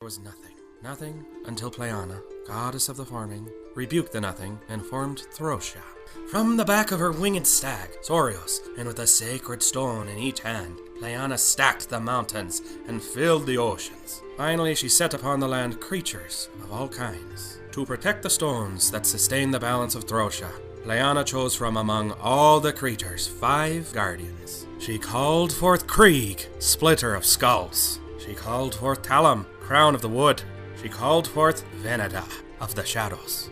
was nothing. Nothing until Pleana, goddess of the forming, rebuked the nothing and formed Throsia. From the back of her winged stag, Sorios, and with a sacred stone in each hand, Pleana stacked the mountains and filled the oceans. Finally, she set upon the land creatures of all kinds. To protect the stones that sustain the balance of Throsia, Pleana chose from among all the creatures 5 guardians. She called forth Krieg, splitter of skulls. She called forth Talam, crown of the wood. She called forth Véneda, of the shadows.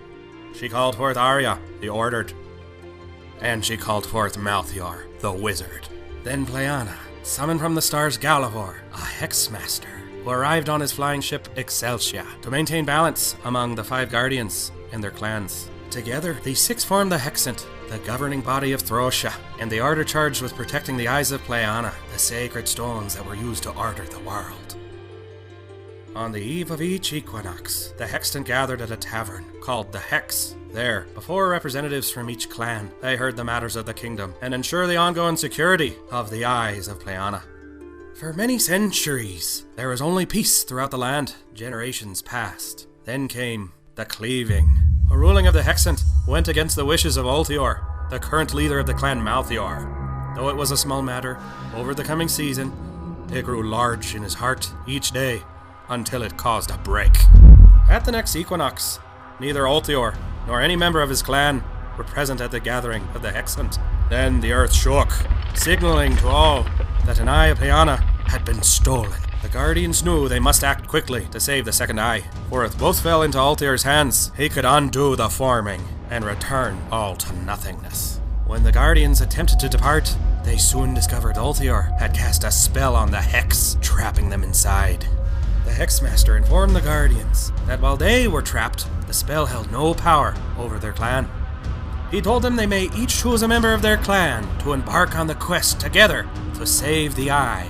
She called forth Arya, the ordered. And she called forth Malthior, the wizard. Then Pleana summoned from the stars Galavor, a hex master, who arrived on his flying ship Excelsia to maintain balance among the 5 guardians and their clans. Together, these 6 formed the Hexant, the governing body of Throsia, and the order charged with protecting the eyes of Pleana, the sacred stones that were used to order the world. On the eve of each equinox, the Hextant gathered at a tavern called the Hex. There, before representatives from each clan, they heard the matters of the kingdom and ensure the ongoing security of the eyes of Pleana. For many centuries, there was only peace throughout the land. Generations passed. Then came the cleaving. A ruling of the Hexant went against the wishes of Ultior, the current leader of the clan Malthior. Though it was a small matter, over the coming season, it grew large in his heart each day, until it caused a break. At the next equinox, neither Ultior nor any member of his clan were present at the gathering of the Hexant. Then the earth shook, signaling to all that an eye of Pleana had been stolen. The Guardians knew they must act quickly to save the second eye, for if both fell into Ultior's hands, he could undo the forming and return all to nothingness. When the Guardians attempted to depart, they soon discovered Ultior had cast a spell on the Hex, trapping them inside. The Hexmaster informed the Guardians that while they were trapped, the spell held no power over their clan. He told them they may each choose a member of their clan to embark on the quest together to save the Eye.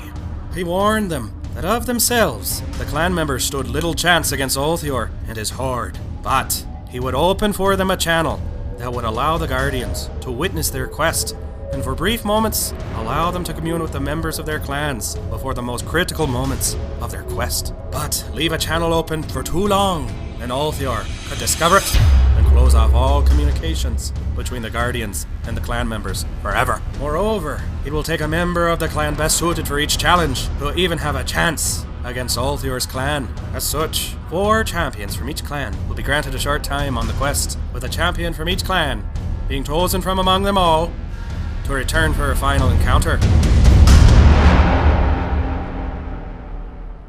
He warned them that of themselves, the clan members stood little chance against Ulthior and his horde, but he would open for them a channel that would allow the Guardians to witness their quest and for brief moments, allow them to commune with the members of their clans before the most critical moments of their quest. But leave a channel open for too long, and Ulthior could discover it and close off all communications between the Guardians and the clan members forever. Moreover, it will take a member of the clan best suited for each challenge to even have a chance against Ulthior's clan. As such, 4 champions from each clan will be granted a short time on the quest, with a champion from each clan being chosen from among them all to return for a final encounter.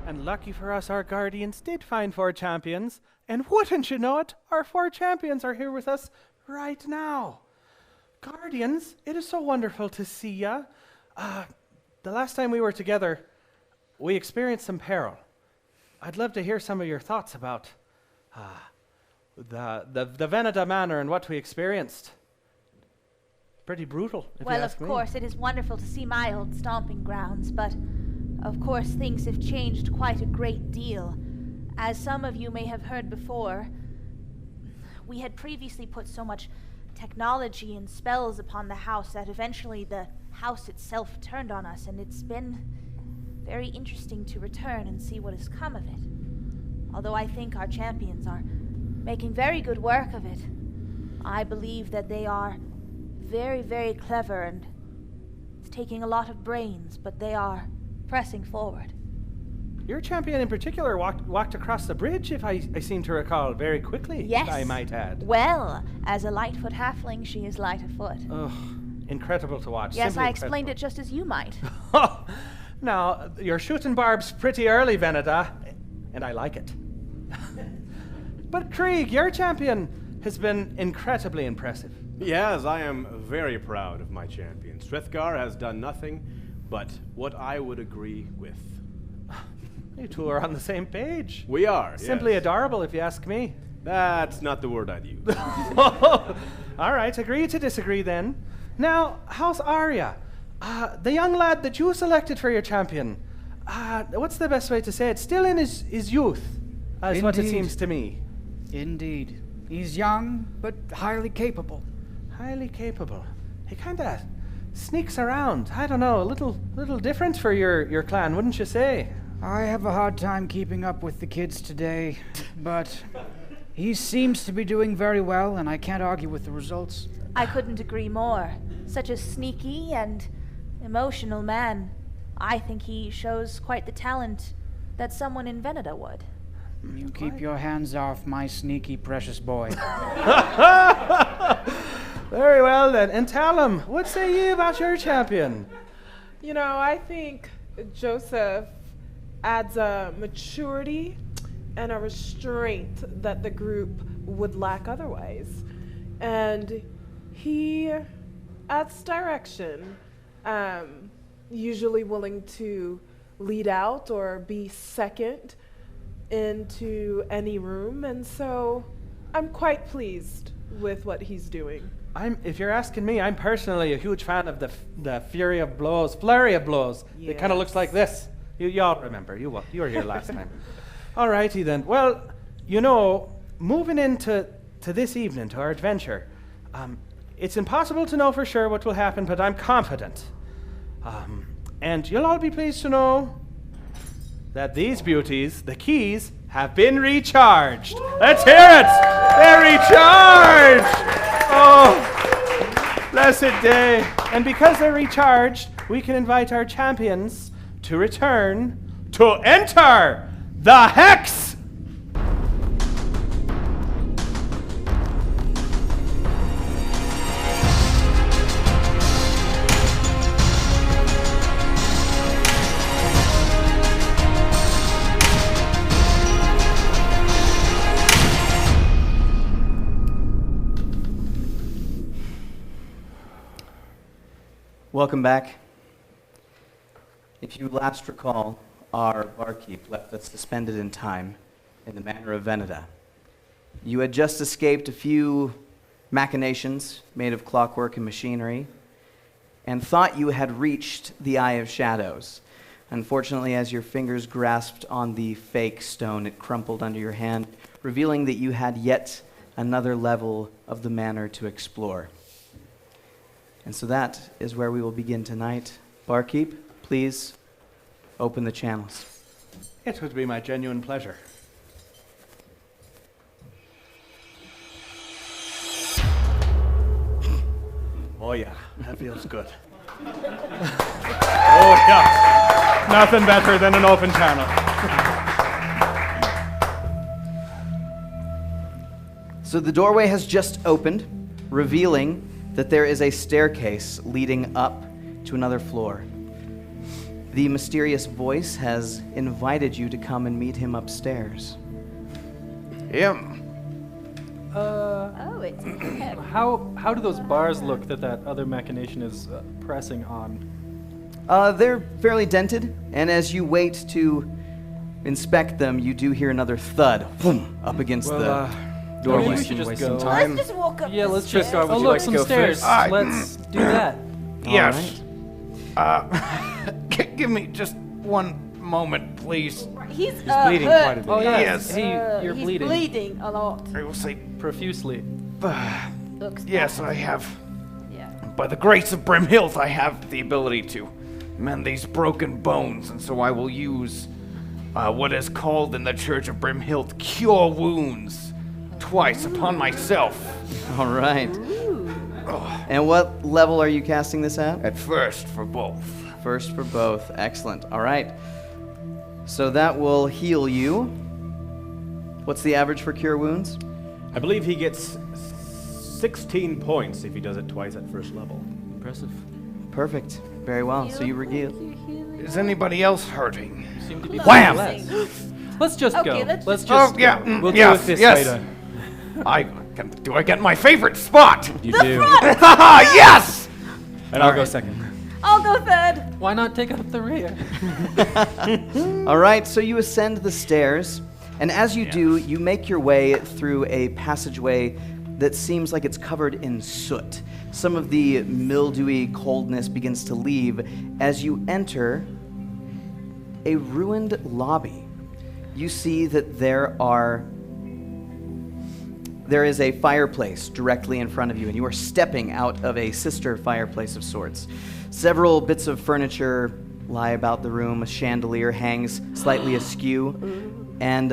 And lucky for us, our Guardians did find 4 champions, and wouldn't you know it, our 4 champions are here with us right now. Guardians, it is so wonderful to see ya. The last time we were together, we experienced some peril. I'd love to hear some of your thoughts about the Véneda manor and what we experienced. Pretty brutal, if you ask me. Well, of course, it is wonderful to see my old stomping grounds, but of course things have changed quite a great deal. As some of you may have heard before, we had previously put so much technology and spells upon the house that eventually the house itself turned on us, and it's been very interesting to return and see what has come of it. Although I think our champions are making very good work of it. I believe that they are very, very clever, and it's taking a lot of brains, but they are pressing forward. Your champion in particular walked across the bridge, if I seem to recall, very quickly, yes, I might add. Well, as a Lightfoot halfling, she is light of foot. Oh, incredible to watch. Yes, Simply I explained incredible. it just as you might. Now, you're shooting barbs pretty early, Véneda, and I like it. But Krieg, your champion has been incredibly impressive. Yes, I am very proud of my champion. Strithgar has done nothing but what I would agree with. You two are on the same page. We are, Simply yes. adorable, if you ask me. That's not the word I'd use. All right, agree to disagree then. Now, how's Arya? The young lad that you selected for your champion. What's the best way to say it? Still in his youth, is what it seems to me. Indeed. He's young, but highly capable. Highly capable. He kind of sneaks around. I don't know, a little different for your clan, wouldn't you say? I have a hard time keeping up with the kids today, but he seems to be doing very well, and I can't argue with the results. I couldn't agree more. Such a sneaky and emotional man. I think he shows quite the talent that someone in Véneda would. You keep your hands off my sneaky precious boy. Very well then. And tell him, what say you about your champion? You know, I think Joseph adds a maturity and a restraint that the group would lack otherwise. And he adds direction, usually willing to lead out or be second into any room. And so I'm quite pleased with what he's doing. If you're asking me, I'm personally a huge fan of the flurry of blows. It kind of looks like this. You all remember. You were here last time. All righty then. Well, you know, moving into this evening, to our adventure, it's impossible to know for sure what will happen, but I'm confident. And you'll all be pleased to know that these beauties, the keys, have been recharged. Let's hear it! They're recharged! Oh, blessed day. And because they're recharged, we can invite our champions to return to enter the Hex! Welcome back. If you last recall, our barkeep left us suspended in time in the manor of Véneda. You had just escaped a few machinations made of clockwork and machinery, and thought you had reached the Eye of Shadows. Unfortunately, as your fingers grasped on the fake stone, it crumpled under your hand, revealing that you had yet another level of the manor to explore. And so that is where we will begin tonight. Barkeep, please open the channels. It would be my genuine pleasure. Oh yeah, that feels good. Oh yeah, nothing better than an open channel. So the doorway has just opened, revealing that there is a staircase leading up to another floor. The mysterious voice has invited you to come and meet him upstairs. Him? Oh, it's him. How do those bars look that other machination is pressing on? They're fairly dented, and as you wait to inspect them, you do hear another thud up against the doorway. Maybe we should just go. Let's just walk up. Yeah, the let's stairs. just go. Oh, look, some stairs. Let's do that. Yes. Give me just one moment, please. He's bleeding hurt. quite a bit. Oh yeah, Yes. hey, you're He's bleeding bleeding a lot. I will say, profusely. Looks yes, bad. I have. Yeah. By the grace of Brimhild, I have the ability to mend these broken bones, and so I will use what is called in the Church of Brimhild Cure Wounds twice upon myself. All right. And what level are you casting this at? At first for both. First for both. Excellent. All right. So that will heal you. What's the average for cure wounds? I believe he gets 16 points if he does it twice at first level. Impressive. Perfect. Very well. So you regale. Is anybody else hurting? You seem to be Wham! Let's just Okay, go. let's Let's just just Oh, yeah, go. We'll yes, do it this yes. later. Do I get my favorite spot? You do. Haha, yes! And I'll go second. I'll go third. Why not take up the rear? All right. So you ascend the stairs, and as you do, you make your way through a passageway that seems like it's covered in soot. Some of the mildewy coldness begins to leave as you enter a ruined lobby. You see that there is a fireplace directly in front of you, and you are stepping out of a sister fireplace of sorts. Several bits of furniture lie about the room. A chandelier hangs slightly askew. And,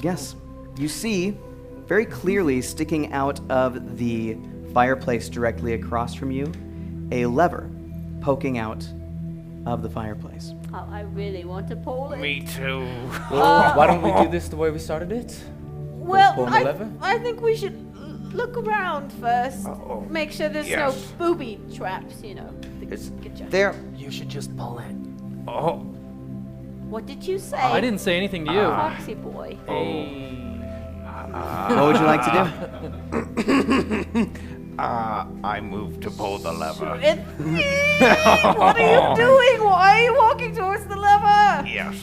yes, you see very clearly sticking out of the fireplace directly across from you a lever poking out of the fireplace. Oh, I really want to pull it. Me too. Why don't we do this the way we started it? Well, Pull the lever? I think we should look around first. Make sure there's no booby traps, you know. There. You should just pull it. Oh, What did you say? I didn't say anything to you. Foxy boy. What would you like to do? I move to pull the lever. What are you doing? Why are you walking towards the lever? Yes.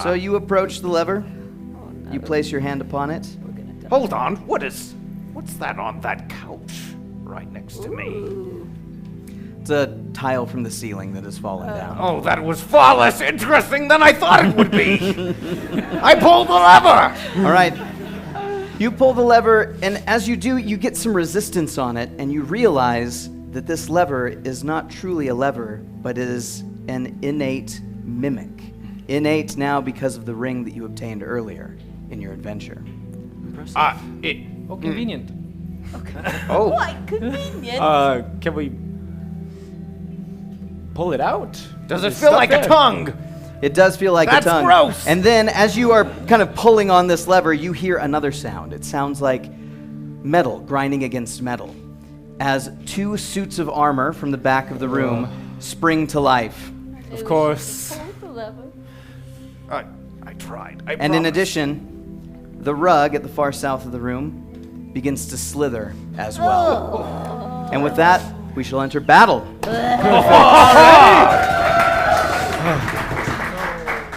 So you approach the lever. You place your hand upon it. Hold on. What's that on that couch right next to me? It's a tile from the ceiling that has fallen down. Oh, that was far less interesting than I thought it would be. I pulled the lever. All right. You pull the lever, and as you do, you get some resistance on it, and you realize that this lever is not truly a lever, but it is an innate mimic. Innate now because of the ring that you obtained earlier in your adventure. Oh, convenient. Oh. Quite convenient. Can we pull it out? Does it feel like a tongue? It does feel like That's a tongue. gross. And then, as you are kind of pulling on this lever, you hear another sound. It sounds like metal grinding against metal, as two suits of armor from the back of the room spring to life. Of course. Pull the lever. I tried. And in addition, the rug at the far south of the room begins to slither as well. And with that, we shall enter battle.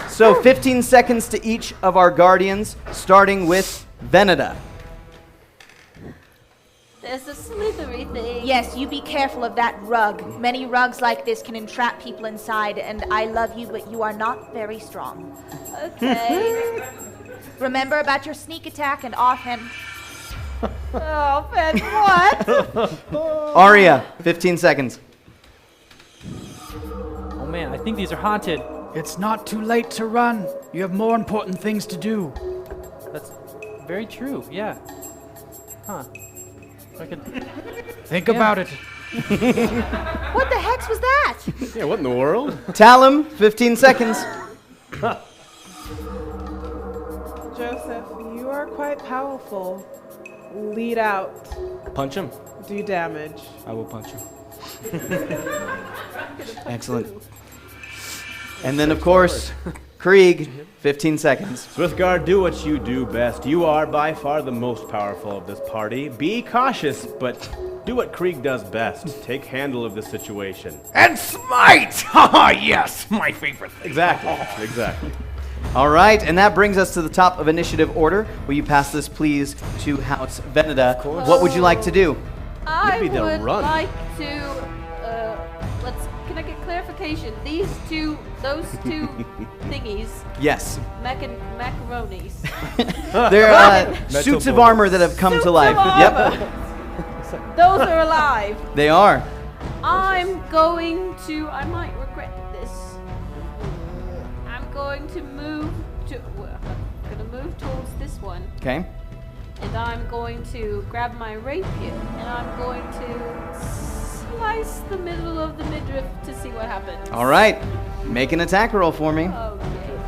So 15 seconds to each of our guardians, starting with Véneda. There's a slithery thing. Yes, you be careful of that rug. Many rugs like this can entrap people inside, and I love you, but you are not very strong. Okay. Remember about your sneak attack and offhand. Oh, Ben, what? Arya, 15 seconds. Oh man, I think these are haunted. It's not too late to run. You have more important things to do. That's very true. Yeah. Huh. I could. Think about it. What the heck was that? Yeah, what in the world? Talum, 15 seconds. Joseph, you are quite powerful. Lead out. Punch him. Do damage. I will punch him. Excellent. And then, of course, Krieg, 15 seconds. Swithgar, do what you do best. You are by far the most powerful of this party. Be cautious, but do what Krieg does best. Take handle of the situation. And smite! Haha, yes, my favorite thing. Exactly. All right, and that brings us to the top of initiative order. Will you pass this, please, to House Véneda? Of course. What would you like to do? I Maybe they'll would run. like to, can I get clarification? Those two thingies, Yes. macaronis. They're suits of armor that have come to life. Yep. Those are alive. They are. I might regret this. I'm going to move towards this one. Okay. And I'm going to grab my rapier and I'm going to slice the middle of the midriff to see what happens. All right. Make an attack roll for me. Okay.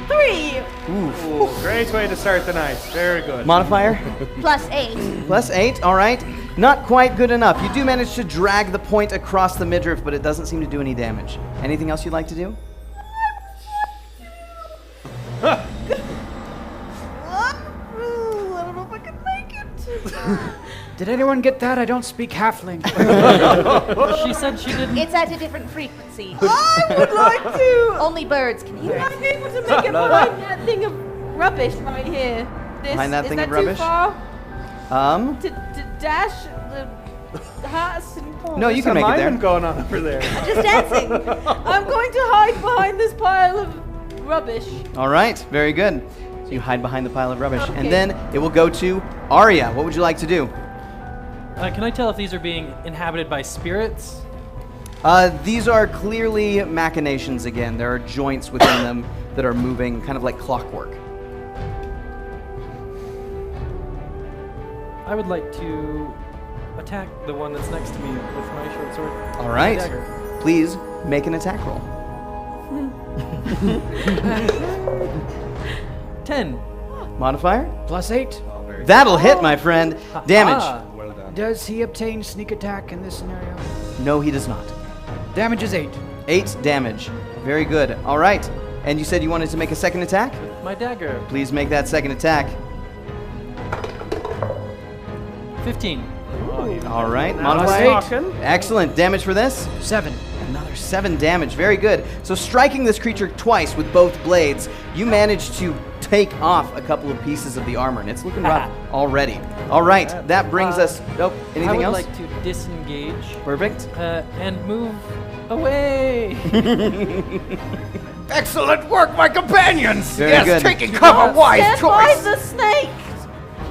3! Ooh, great way to start the night. Very good. Modifier? +8. +8, all right. Not quite good enough. You do manage to drag the point across the midriff, but it doesn't seem to do any damage. Anything else you'd like to do? I don't know if I can make it. Did anyone get that? I don't speak halfling. She said she didn't. It's at a different frequency. I would like to. Only birds can hear I'm it. able to make it behind that thing of rubbish right here. Behind that thing of is rubbish? that too far? To dash the hearts and No, you can make it there. going on over there. I'm just dancing. I'm going to hide behind this pile of rubbish. All right, very good. So you hide behind the pile of rubbish. Okay. And then it will go to Arya. What would you like to do? Can I tell if these are being inhabited by spirits? These are clearly machinations again. There are joints within them that are moving kind of like clockwork. I would like to attack the one that's next to me with my short sword. All right. Dagger. Please make an attack roll. 10. Modifier? +8. That'll hit, my friend. Damage. Well done. Does he obtain sneak attack in this scenario? No, he does not. Damage is 8. 8 damage. Very good. All right. And you said you wanted to make a second attack? My dagger. Please make that second attack. 15. All right. Now we're Modifier. talking. Excellent. Damage for this? 7. Another 7 damage. Very good. So striking this creature twice with both blades, you manage to take off a couple of pieces of the armor, and it's looking rough already. All right. That brings us... Oh, anything I would else? like to disengage Perfect. and move away. Excellent work, my companions! Very yes, good. taking cover, wise Stand by choice! the snake!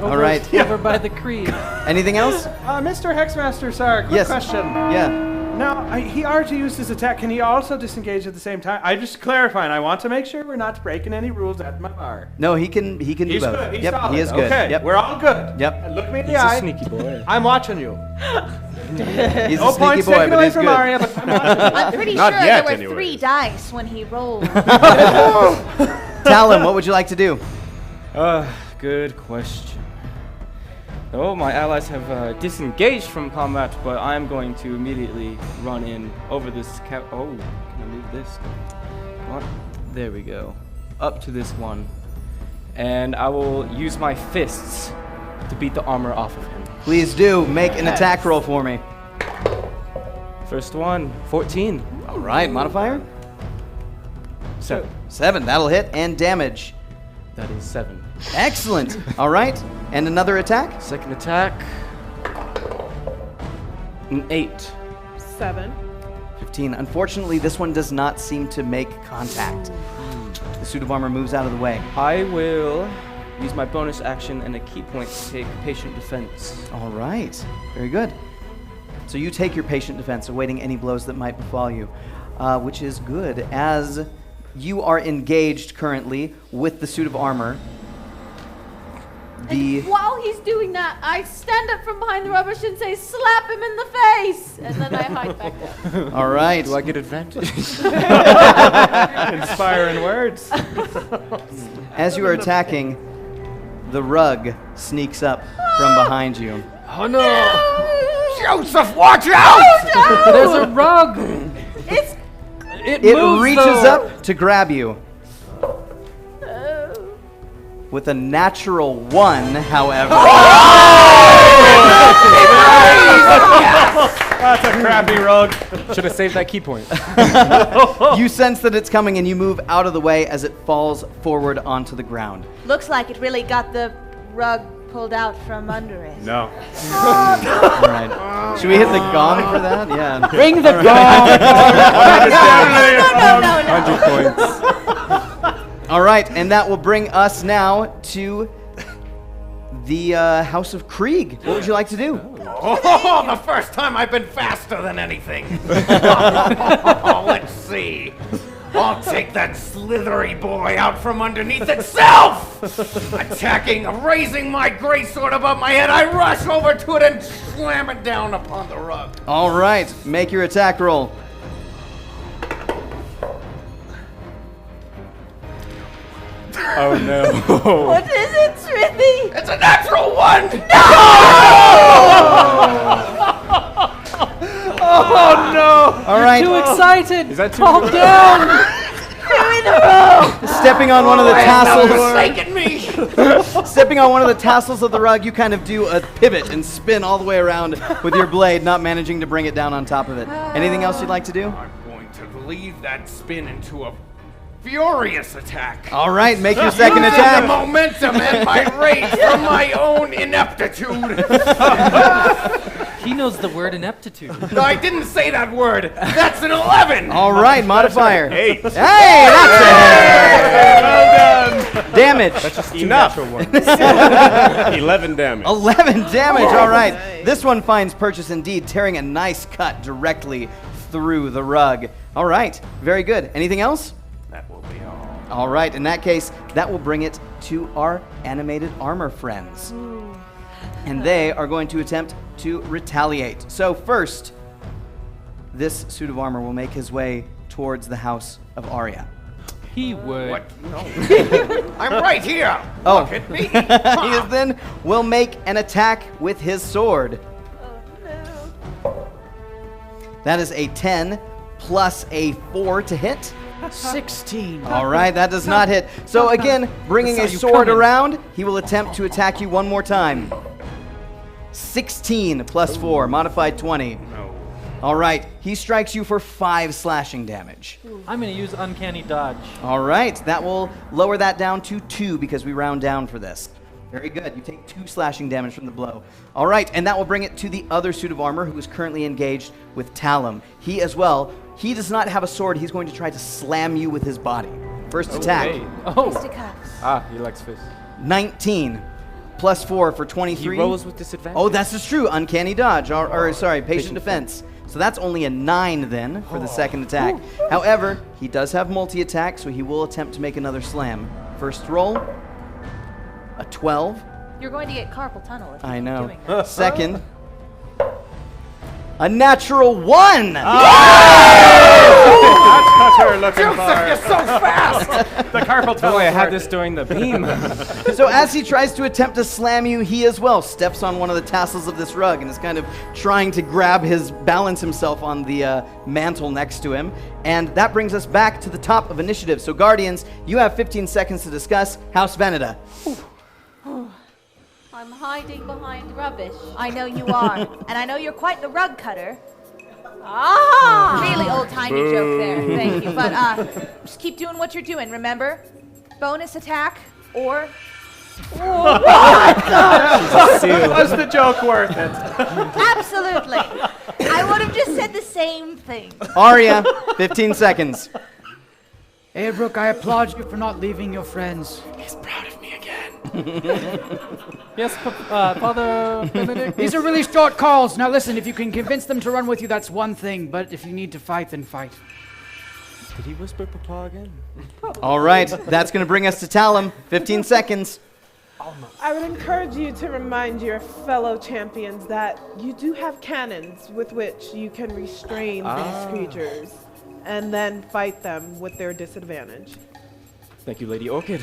All right. Over by the creed. Anything else? Mr. Hexmaster, sir, quick Yes. question. Yeah. Now, he already used his attack. Can he also disengage at the same time? I'm just clarifying. I want to make sure we're not breaking any rules at my bar. No, he can do He's both. good. He's yep, solid. he is good. Okay, Yep. we're all good. Yep. And look me in the He's eye. a sneaky boy. I'm watching you. He's No a sneaky points boy, taken but away he's from good. Maria, but I'm watching you. I'm pretty Not sure yet, there were anyways. 3 dice when he rolled. Talon, what would you like to do? Good question. Oh, my allies have disengaged from combat, but I'm going to immediately run in over this cap. Oh, can I move this? What? There we go. Up to this one. And I will use my fists to beat the armor off of him. Please do. Make an attack roll for me. First one, 14. All right. Modifier? 7. 7. That'll hit. And damage. That is 7. Excellent. All right. And another attack? Second attack. An 8. 7. 15. Unfortunately, this one does not seem to make contact. The suit of armor moves out of the way. I will use my bonus action and a key point to take patient defense. All right. Very good. So you take your patient defense, awaiting any blows that might befall you, which is good, as you are engaged currently with the suit of armor. And while he's doing that, I stand up from behind the rubbish and say, slap him in the face! And then I hide back down. All right. Do I get advantage? Inspiring words. As you are attacking, the rug sneaks up from behind you. Oh no! Joseph, watch out! There's a rug. It moves, reaches though. up to grab you. With a natural 1, however. That's a crappy rug. Should have saved that key point. You sense that it's coming and you move out of the way as it falls forward onto the ground. Looks like it really got the rug pulled out from under it. No. All right. Should we hit the gong for that? Yeah. Ring the gong! No. 100 points. All right, and that will bring us now to the House of Krieg. What would you like to do? Oh, the first time I've been faster than anything. Oh, let's see. I'll take that slithery boy out from underneath itself! Attacking, raising my greatsword above my head, I rush over to it and slam it down upon the rug. All right, make your attack roll. Oh no. What is it, Smithy? It's a natural 1! Oh no! All right, Too excited. Is that too Calm good? down. stepping on one of the tassels. Forsaken me! Stepping on one of the tassels of the rug, you kind of do a pivot and spin all the way around with your blade, not managing to bring it down on top of it. Anything else you'd like to do? I'm going to lead that spin into a furious attack. All right, make your second Using attack. the momentum and my rage from my own ineptitude. He knows the word ineptitude. No, I didn't say that word. That's an 11. All right, modifier. 8. Hey, that's it. Well done. Damage. That's just two Enough. natural ones. 11 damage. 11 damage. All right. This one finds purchase indeed, tearing a nice cut directly through the rug. All right. Very good. Anything else? That will be all. All right. In that case, that will bring it to our animated armor friends. And they are going to attempt to retaliate. So first, this suit of armor will make his way towards the house of Arya. He would. What? No. I'm right here. Oh. Look at me. He then will make an attack with his sword. That is a 10 plus a 4 to hit. 16. All right, that does not hit. So again, bringing a sword around, he will attempt to attack you one more time. 16 plus 4, modified 20. No. All right, he strikes you for 5 slashing damage. I'm going to use uncanny dodge. All right, that will lower that down to 2 because we round down for this. Very good. You take 2 slashing damage from the blow. All right, and that will bring it to the other suit of armor who is currently engaged with Talum. He as well, he does not have a sword. He's going to try to slam you with his body. First attack, Okay. Oh. Fisticuffs. Ah, he likes fists. 19 plus 4 for 23. He rolls with disadvantage. Oh, that's just true. Uncanny dodge, or sorry, patient defense. So that's only a 9 then for the second attack. However, he does have multi-attack, so he will attempt to make another slam. First roll, a 12. You're going to get carpal tunnel if you I keep know. doing that. Second, a natural 1. That's what we're looking You're for. so fast. The carpal tunnel. Boy, I had this during the beam. So as he tries to attempt to slam you, he as well steps on one of the tassels of this rug and is kind of trying to balance himself on the mantle next to him. And that brings us back to the top of initiative. So Guardians, you have 15 seconds to discuss House Véneda. I'm hiding behind rubbish. I know you are, and I know you're quite the rug cutter. Ah! Really old-timey joke there, thank you. But just keep doing what you're doing, remember? Bonus attack, or... Was the joke worth it? Absolutely. I would have just said the same thing. Arya, 15 seconds. Aelbrook, I applaud you for not leaving your friends. He's proud of me again. Yes, Father Benedict. These are really short calls. Now listen, if you can convince them to run with you, that's one thing. But if you need to fight, then fight. Did he whisper Papa again? All right, that's going to bring us to Talum. 15 seconds. I would encourage you to remind your fellow champions that you do have cannons with which you can restrain these creatures and then fight them with their disadvantage. Thank you, Lady Orchid.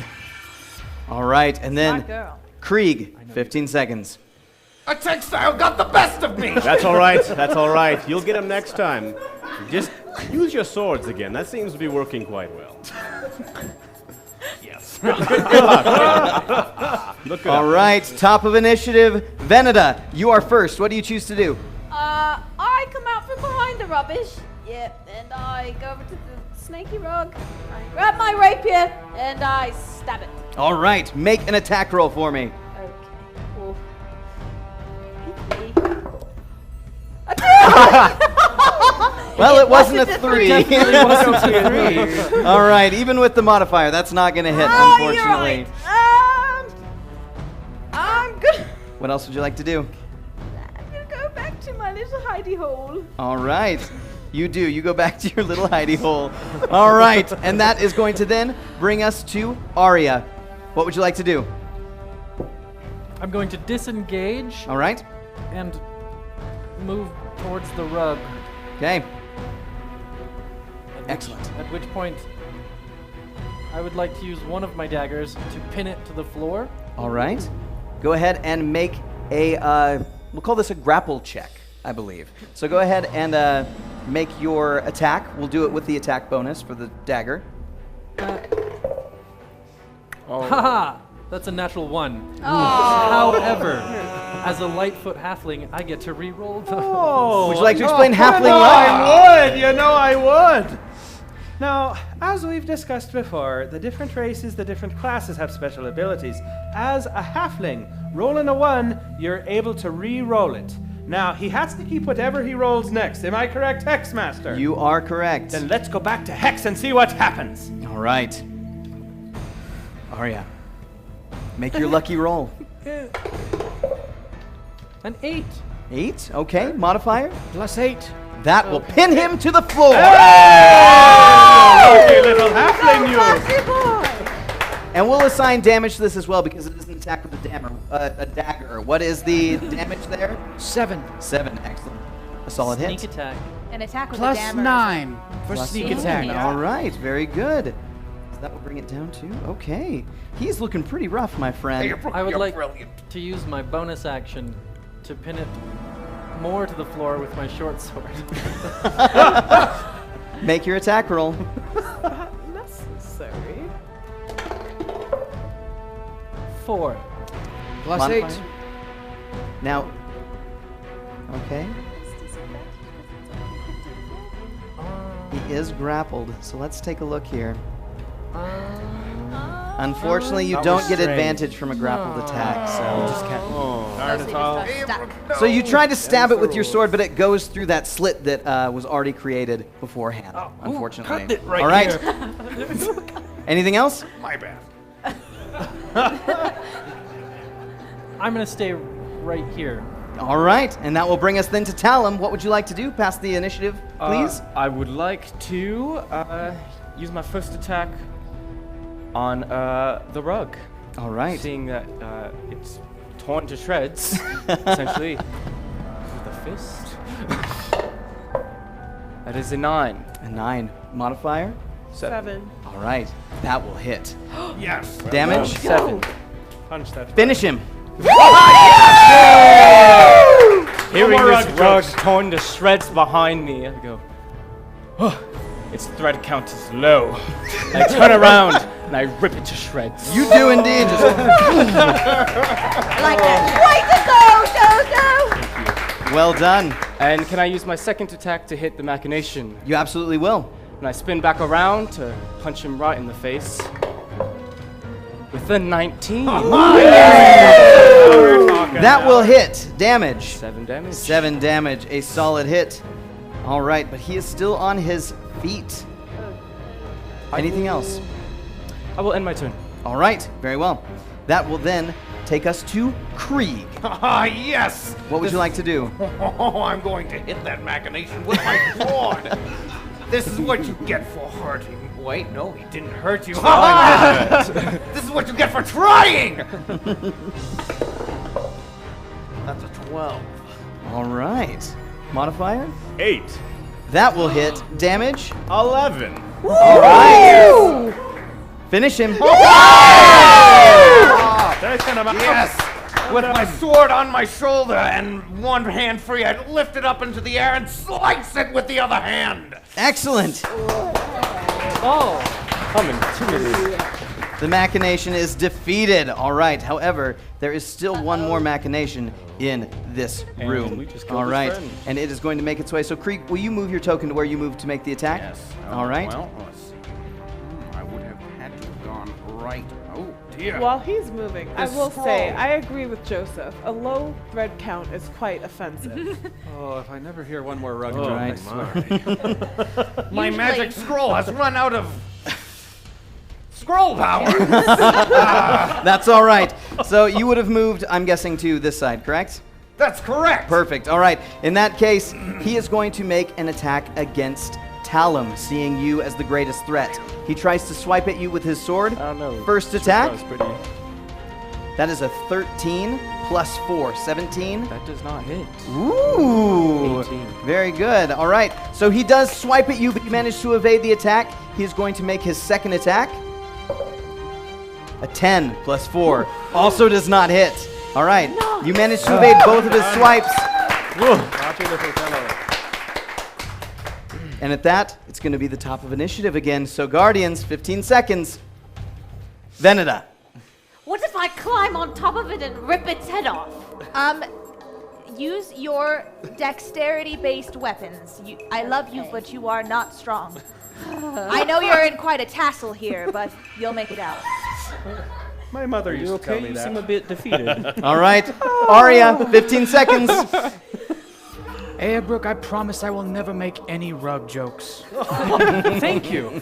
All right, and then Smart girl. Krieg, 15 seconds. A textile got the best of me. That's all right. That's all right. You'll get him next time. Just use your swords again. That seems to be working quite well. Yes. Good luck. Look it All up. right, top of initiative. Véneda, you are first. What do you choose to do? I come out from behind the rubbish. Yep, and I go over to the snaky rug. I grab my rapier and I stab it. All right, make an attack roll for me. Okay. Cool. Well, it wasn't a 3. It wasn't a 3. All right, even with the modifier, that's not going to hit, unfortunately. I'm good. What else would you like to do? I'm gonna go back to my little hidey hole. All right, you do. You go back to your little hidey hole. All right, and that is going to then bring us to Arya. What would you like to do? I'm going to disengage All right, and move towards the rug. okay. At Excellent. At which point, I would like to use one of my daggers to pin it to the floor. All right. Go ahead and make a, we'll call this a grapple check, I believe. So go ahead and make your attack. We'll do it with the attack bonus for the dagger. Haha! That's a natural 1. However, as a Lightfoot halfling, I get to re-roll those. Would you like to explain halfling I life? would. You know I would. Now, as we've discussed before, the different races, the different classes have special abilities. As a halfling, rolling a 1, you're able to re-roll it. Now, he has to keep whatever he rolls next. Am I correct, Hex Master? You are correct. Then let's go back to Hex and see what happens. All right. Arya, make your lucky roll. An 8. 8, okay. Modifier? +8. That will pin him to the floor. Lucky little halfling, you! And we'll assign damage to this as well because it is an attack with a dagger. What is the damage there? 7. 7, excellent. A solid Sneak hit. attack. An attack with a dammer. +9 for Plus sneak 9. attack. All right, very good. So that will bring it down to, okay. He's looking pretty rough, my friend. I would like to use my bonus action to pin it more to the floor with my short sword. Make your attack roll. Necessary. 4. +8. Now, okay. He is grappled, so let's take a look here. Unfortunately, you don't get advantage from a grappled attack, so Just can't. Mostly just stuck. So you try to stab it with your sword, but it goes through that slit that was already created beforehand, unfortunately. cut it right All right. Anything else? My bad. I'm going to stay right here. All right, and that will bring us then to Talum. What would you like to do? Pass the initiative, please. I would like to use my first attack on the rug. All right. Seeing that it's torn to shreds, essentially, with a fist. That is a 9. A 9. Modifier? 7. All right, that will hit. Yes. Damage? 7. Punch that. Finish him. Hearing this rug torn to shreds behind me, I go, oh, its thread count is low. I turn around and I rip it to shreds. You do indeed. Just Like that. Way to go, Dodo! well done. And can I use my second attack to hit the machination? You absolutely will. And I spin back around to punch him right in the face with a 19. That will hit. Damage. 7 damage. 7 damage. A solid hit. All right, but he is still on his feet. Anything else? I will end my turn. All right, very well. That will then take us to Krieg. Ah, yes. What would you like to do? Oh, I'm going to hit that machination with my sword. This is what you get for hurting. Wait, no, he didn't hurt you. This is what you get for trying. That's a 12. All right. Modifier? 8. That will hit. Damage? 11. All right. Finish him. Yes. With my sword on my shoulder and one hand free, I'd lift it up into the air and slice it with the other hand. Excellent. Oh! I'm intimidated. The machination is defeated. All right. However, there is still one more machination in this And room. we just killed All his right. friend. And it is going to make its way. So, Krieg, will you move your token to where you moved to make the attack? Yes. All right. Well, let's see. I would have had to have gone right. Oh, dear. While he's moving, I This will say scroll. I agree with Joseph. A low thread count is quite offensive. Oh, if I never hear one more rug Oh, joke, right. My Usually- magic scroll has run out of scroll power. That's all right. So you would have moved, I'm guessing, to this side, correct? That's correct. Perfect. All right. In that case, he is going to make an attack against Talum, seeing you as the greatest threat. He tries to swipe at you with his sword. I don't know. First attack. That was pretty. That is a 13 plus 4, 17. That does not hit. Ooh. 18. Very good. All right. So he does swipe at you, but you manage to evade the attack. He is going to make his second attack. A 10 plus 4 also does not hit. All right. You manage to evade both of his swipes. And at that, it's going to be the top of initiative again. So Guardians, 15 seconds. Véneda. What if I climb on top of it and rip its head off? Use your dexterity-based weapons. I love you, but you are not strong. I know you're in quite a tassel here, but you'll make it out. My mother used to tell me You that. seem a bit defeated. All right. Arya, 15 seconds. Eobrook, I promise I will never make any rug jokes. Thank you.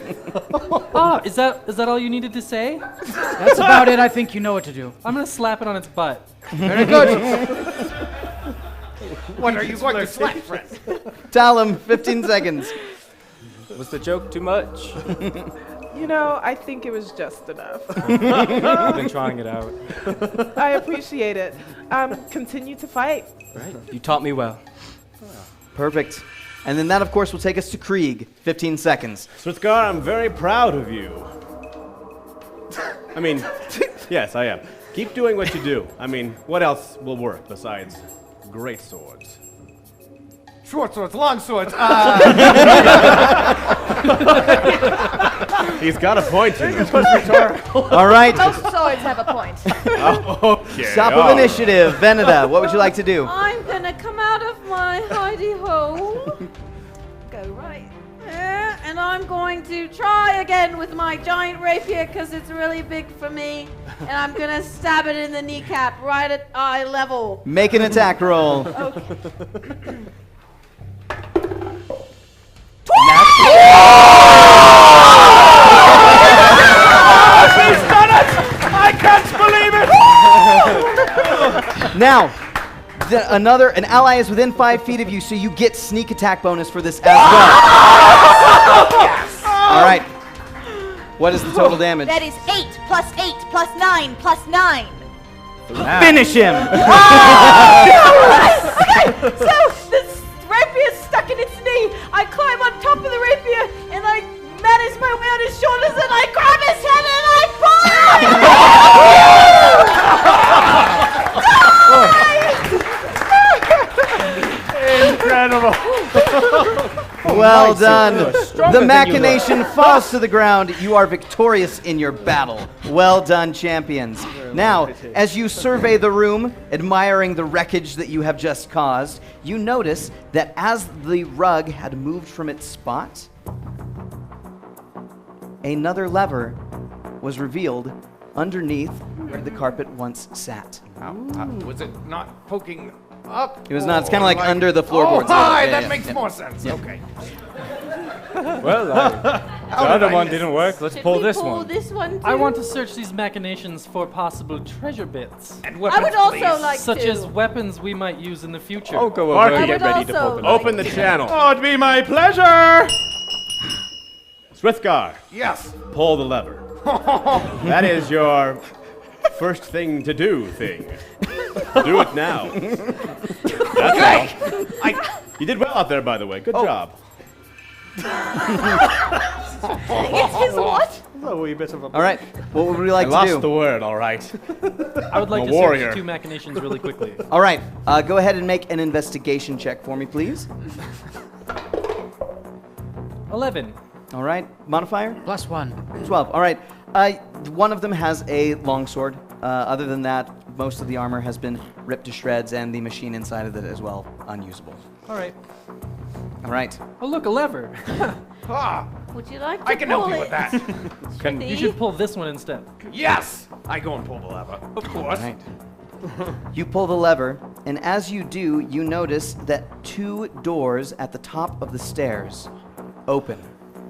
Ah, is that all you needed to say? That's about it. I think you know what to do. I'm gonna slap it on its butt. Very good. What are you going to slap, friend? Talum, 15 seconds. Was the joke too much? You know, I think it was just enough. I've been trying it out. I appreciate it. Continue to fight. Right. You taught me well. Perfect. And then that, of course, will take us to Krieg. 15 seconds. Switzgar, I'm very proud of you. I mean, yes, I am. Keep doing what you do. I mean, what else will work besides great swords? Short swords, long swords. He's got a point, you know. All right. Most swords have a point. Okay. Top of initiative. Véneda, what would you like to do? I'm gonna come out of my hidey hole. Go right there. And I'm going to try again with my giant rapier because it's really big for me. And I'm gonna stab it in the kneecap right at eye level. Make an attack roll. Okay. He's done it! I can't believe it! Now, an ally is within 5 feet of you, so you get sneak attack bonus for this as well. Yes! All right. What is the total damage? That is 8 plus 8 plus 9 plus 9. Finish him! Okay, so this rapier's stuck in its knee. I climb on top of the rapier and I manage my way on his shoulders and I grab his head and I Incredible. Well done. The machination falls to the ground. You are victorious in your battle. Well done, champions. Now, as you survey the room, admiring the wreckage that you have just caused, you notice that as the rug had moved from its spot, another lever was revealed underneath where the carpet once sat. Was it not poking up? It was not. It's kind of like under the floorboards. Oh, hi, Yeah, that yeah, makes yeah. more sense. Yeah. Okay. Well, the other one didn't work. Let's Should pull we this pull one. this one too? I want to search these machinations for possible treasure bits, And I weapons, would also please. like such to. as weapons we might use in the future. I'll go Marky, over. I get would ready to also open. like Open the to. channel. Oh, it'd be my pleasure. Swithgar, Yes. pull the lever. That is your first thing to do thing. Do it now. That's all. You did well out there, by the way. Good job. It's his what? A wee bit of a... All right. What would we like I to lost do? the word, all right. I would like I'm a to warrior. search 2 machinations really quickly. All right. Go ahead and make an investigation check for me, please. 11. All right. Modifier? +1. 12. All right. One of them has a longsword. Other than that, most of the armor has been ripped to shreds, and the machine inside of it as well, unusable. All right. All right. Oh, look, a lever. Ah, Would you like to I can help pull you it? with that. You should pull this one instead. Yes. I go and pull the lever. Of course. All right. You pull the lever, and as you do, you notice that 2 doors at the top of the stairs open.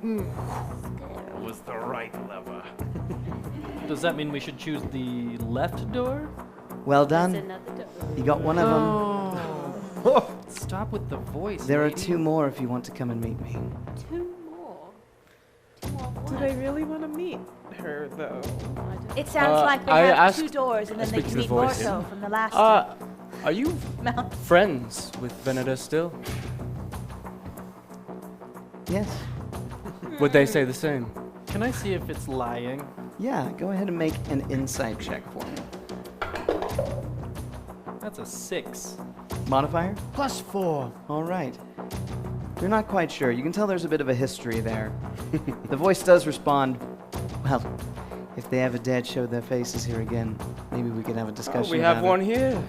That was the right lever. Does that mean we should choose the left door? Well There's done. another door. You got one of them. Stop with the voice. There are lady. 2 more if you want to come and meet me. 2 more. 2 more Do what? they really want to meet her, though? It sounds like they I have asked- 2 doors and then they speak to can the meet more voice. so from the last Are you mount. friends with Véneda still? Yes. Would they say the same? Can I see if it's lying? Yeah, go ahead and make an insight check for me. That's a 6. Modifier? +4. All right. You're not quite sure. You can tell there's a bit of a history there. The voice does respond, well, if they ever dared show their faces here again, maybe we could have a discussion We about have it. one here.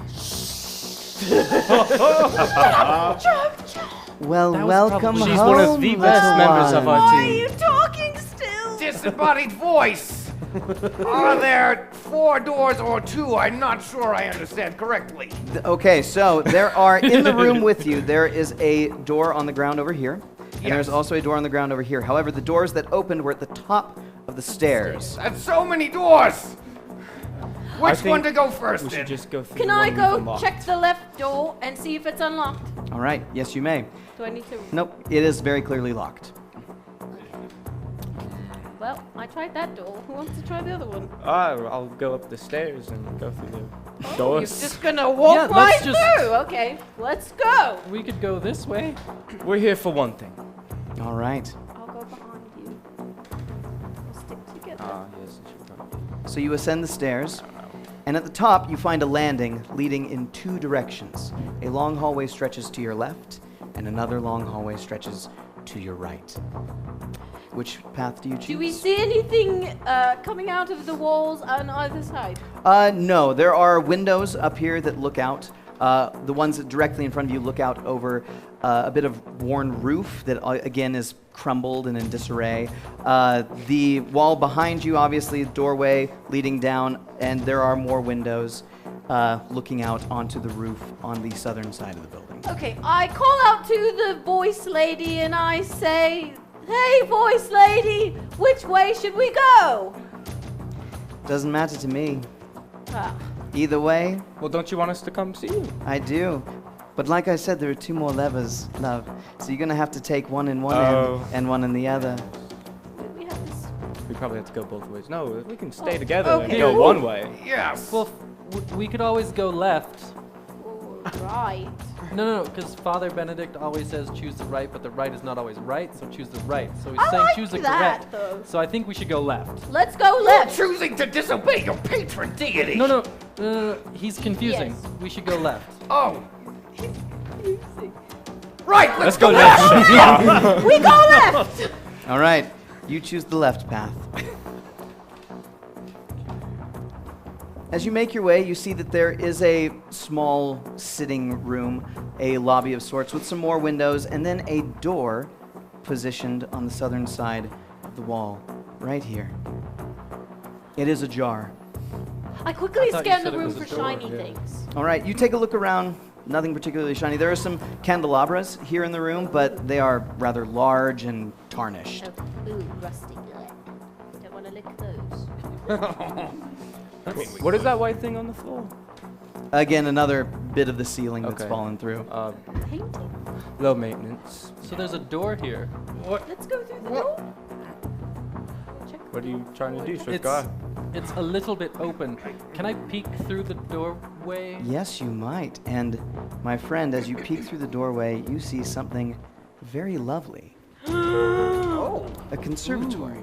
Well, That was welcome probably- home, She's one of the best little members of one. our Why are team. you talking still? Disembodied voice. Are there 4 doors or 2? I'm not sure I understand correctly. Okay, so there are, in the room with you, there is a door on the ground over here. And there's also a door on the ground over here. However, the doors that opened were at the top of the stairs. That's so many doors! Which think one to go first We then? should just go through Can the I one we've go unlocked. check the left door and see if it's unlocked? All right, yes, you may. Do I need to? Nope, it is very clearly locked. Well, I tried that door. Who wants to try the other one? I'll go up the stairs and go through the You're doors. just gonna walk Yeah, right let's just- through. Okay, let's go. We could go this way. We're here for one thing. All right. I'll go behind you. We'll stick together. Yes, it should probably. So you ascend the stairs, and at the top you find a landing leading in 2 directions. A long hallway stretches to your left, and another long hallway stretches to your right. Which path do you choose? Do we see anything coming out of the walls on either side? No, there are windows up here that look out. The ones that directly in front of you look out over a bit of worn roof that again is crumbled and in disarray. The wall behind you, obviously, doorway leading down, and there are more windows looking out onto the roof on the southern side of the building. Okay, I call out to the voice lady and I say, "Hey, voice lady, which way should we go?" Doesn't matter to me. Ah, Either way, Well, don't you want us to come see you? I do. But like I said, there are 2 more levers, love. So you're gonna have to take one in one Oh. end and one in the other. we have this. We probably have to go both ways. No, we can stay Oh, together and okay. go one way. Yes. Well, we could always go left. Right. No, because Father Benedict always says choose the right, but the right is not always right, so choose the right. So he's I saying like choose the that, correct. though. So I think we should go left. Let's go You're left. choosing to disobey your patron deity. No, he's confusing. Yes. We should go left. Oh. Right, let's go left. We go left. All right, you choose the left path. As you make your way, you see that there is a small sitting room, a lobby of sorts with some more windows, and then a door positioned on the southern side of the wall, right here. It is ajar. I quickly thought you scan the said it room was a for door, shiny yeah. things. All right, you take a look around. Nothing particularly shiny. There are some candelabras here in the room, but they are rather large and tarnished. Oh, ooh, rusty. Don't want to lick those. What is that white thing on the floor? Again, another bit of the ceiling that's Okay. fallen through. Painting. Low maintenance. So there's a door here. Let's go through the door. Check What are you trying to do, Swift It's guy? it's a little bit open. Can I peek through the doorway? Yes, you might. And my friend, as you peek through the doorway, you see something very lovely. A conservatory.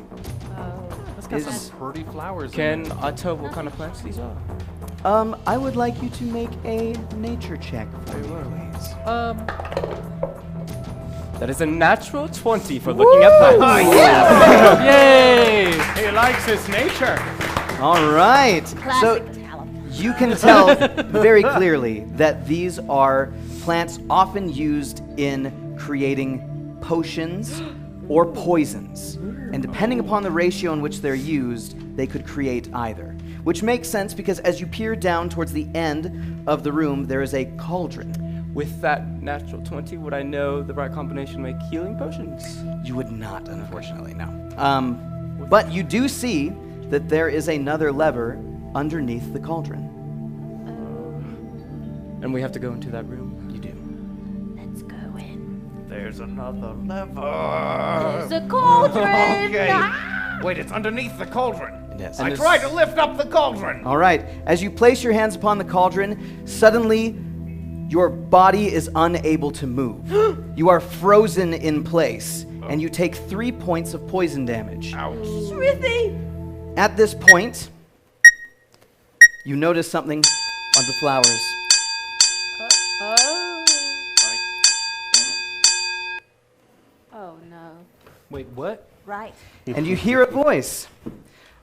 It's got Is- some pretty flowers. in Can it. I tell what kind of plants these are? I would like you to make a nature check for me, please. That is a natural 20 for looking at plants. Yay! He likes his nature. All right. Classic So talent. you can tell very clearly that these are plants often used in creating potions or poisons. And depending upon the ratio in which they're used, they could create either. Which makes sense because as you peer down towards the end of the room, there is a cauldron. With that natural 20, would I know the right combination to make healing potions? You would not, unfortunately, no. But you do see that there is another lever underneath the cauldron. And we have to go into that room? You do. Let's go in. There's another lever. There's a cauldron. Okay. Ah! Wait, it's underneath the cauldron. It is. I tried to lift up the cauldron. All right. As you place your hands upon the cauldron, suddenly your body is unable to move. You are frozen in place, and you take 3 points of poison damage. Ouch. Shrithy. At this point, you notice something on the flowers. Oh. Oh no. Wait, what? Right. And you hear a voice.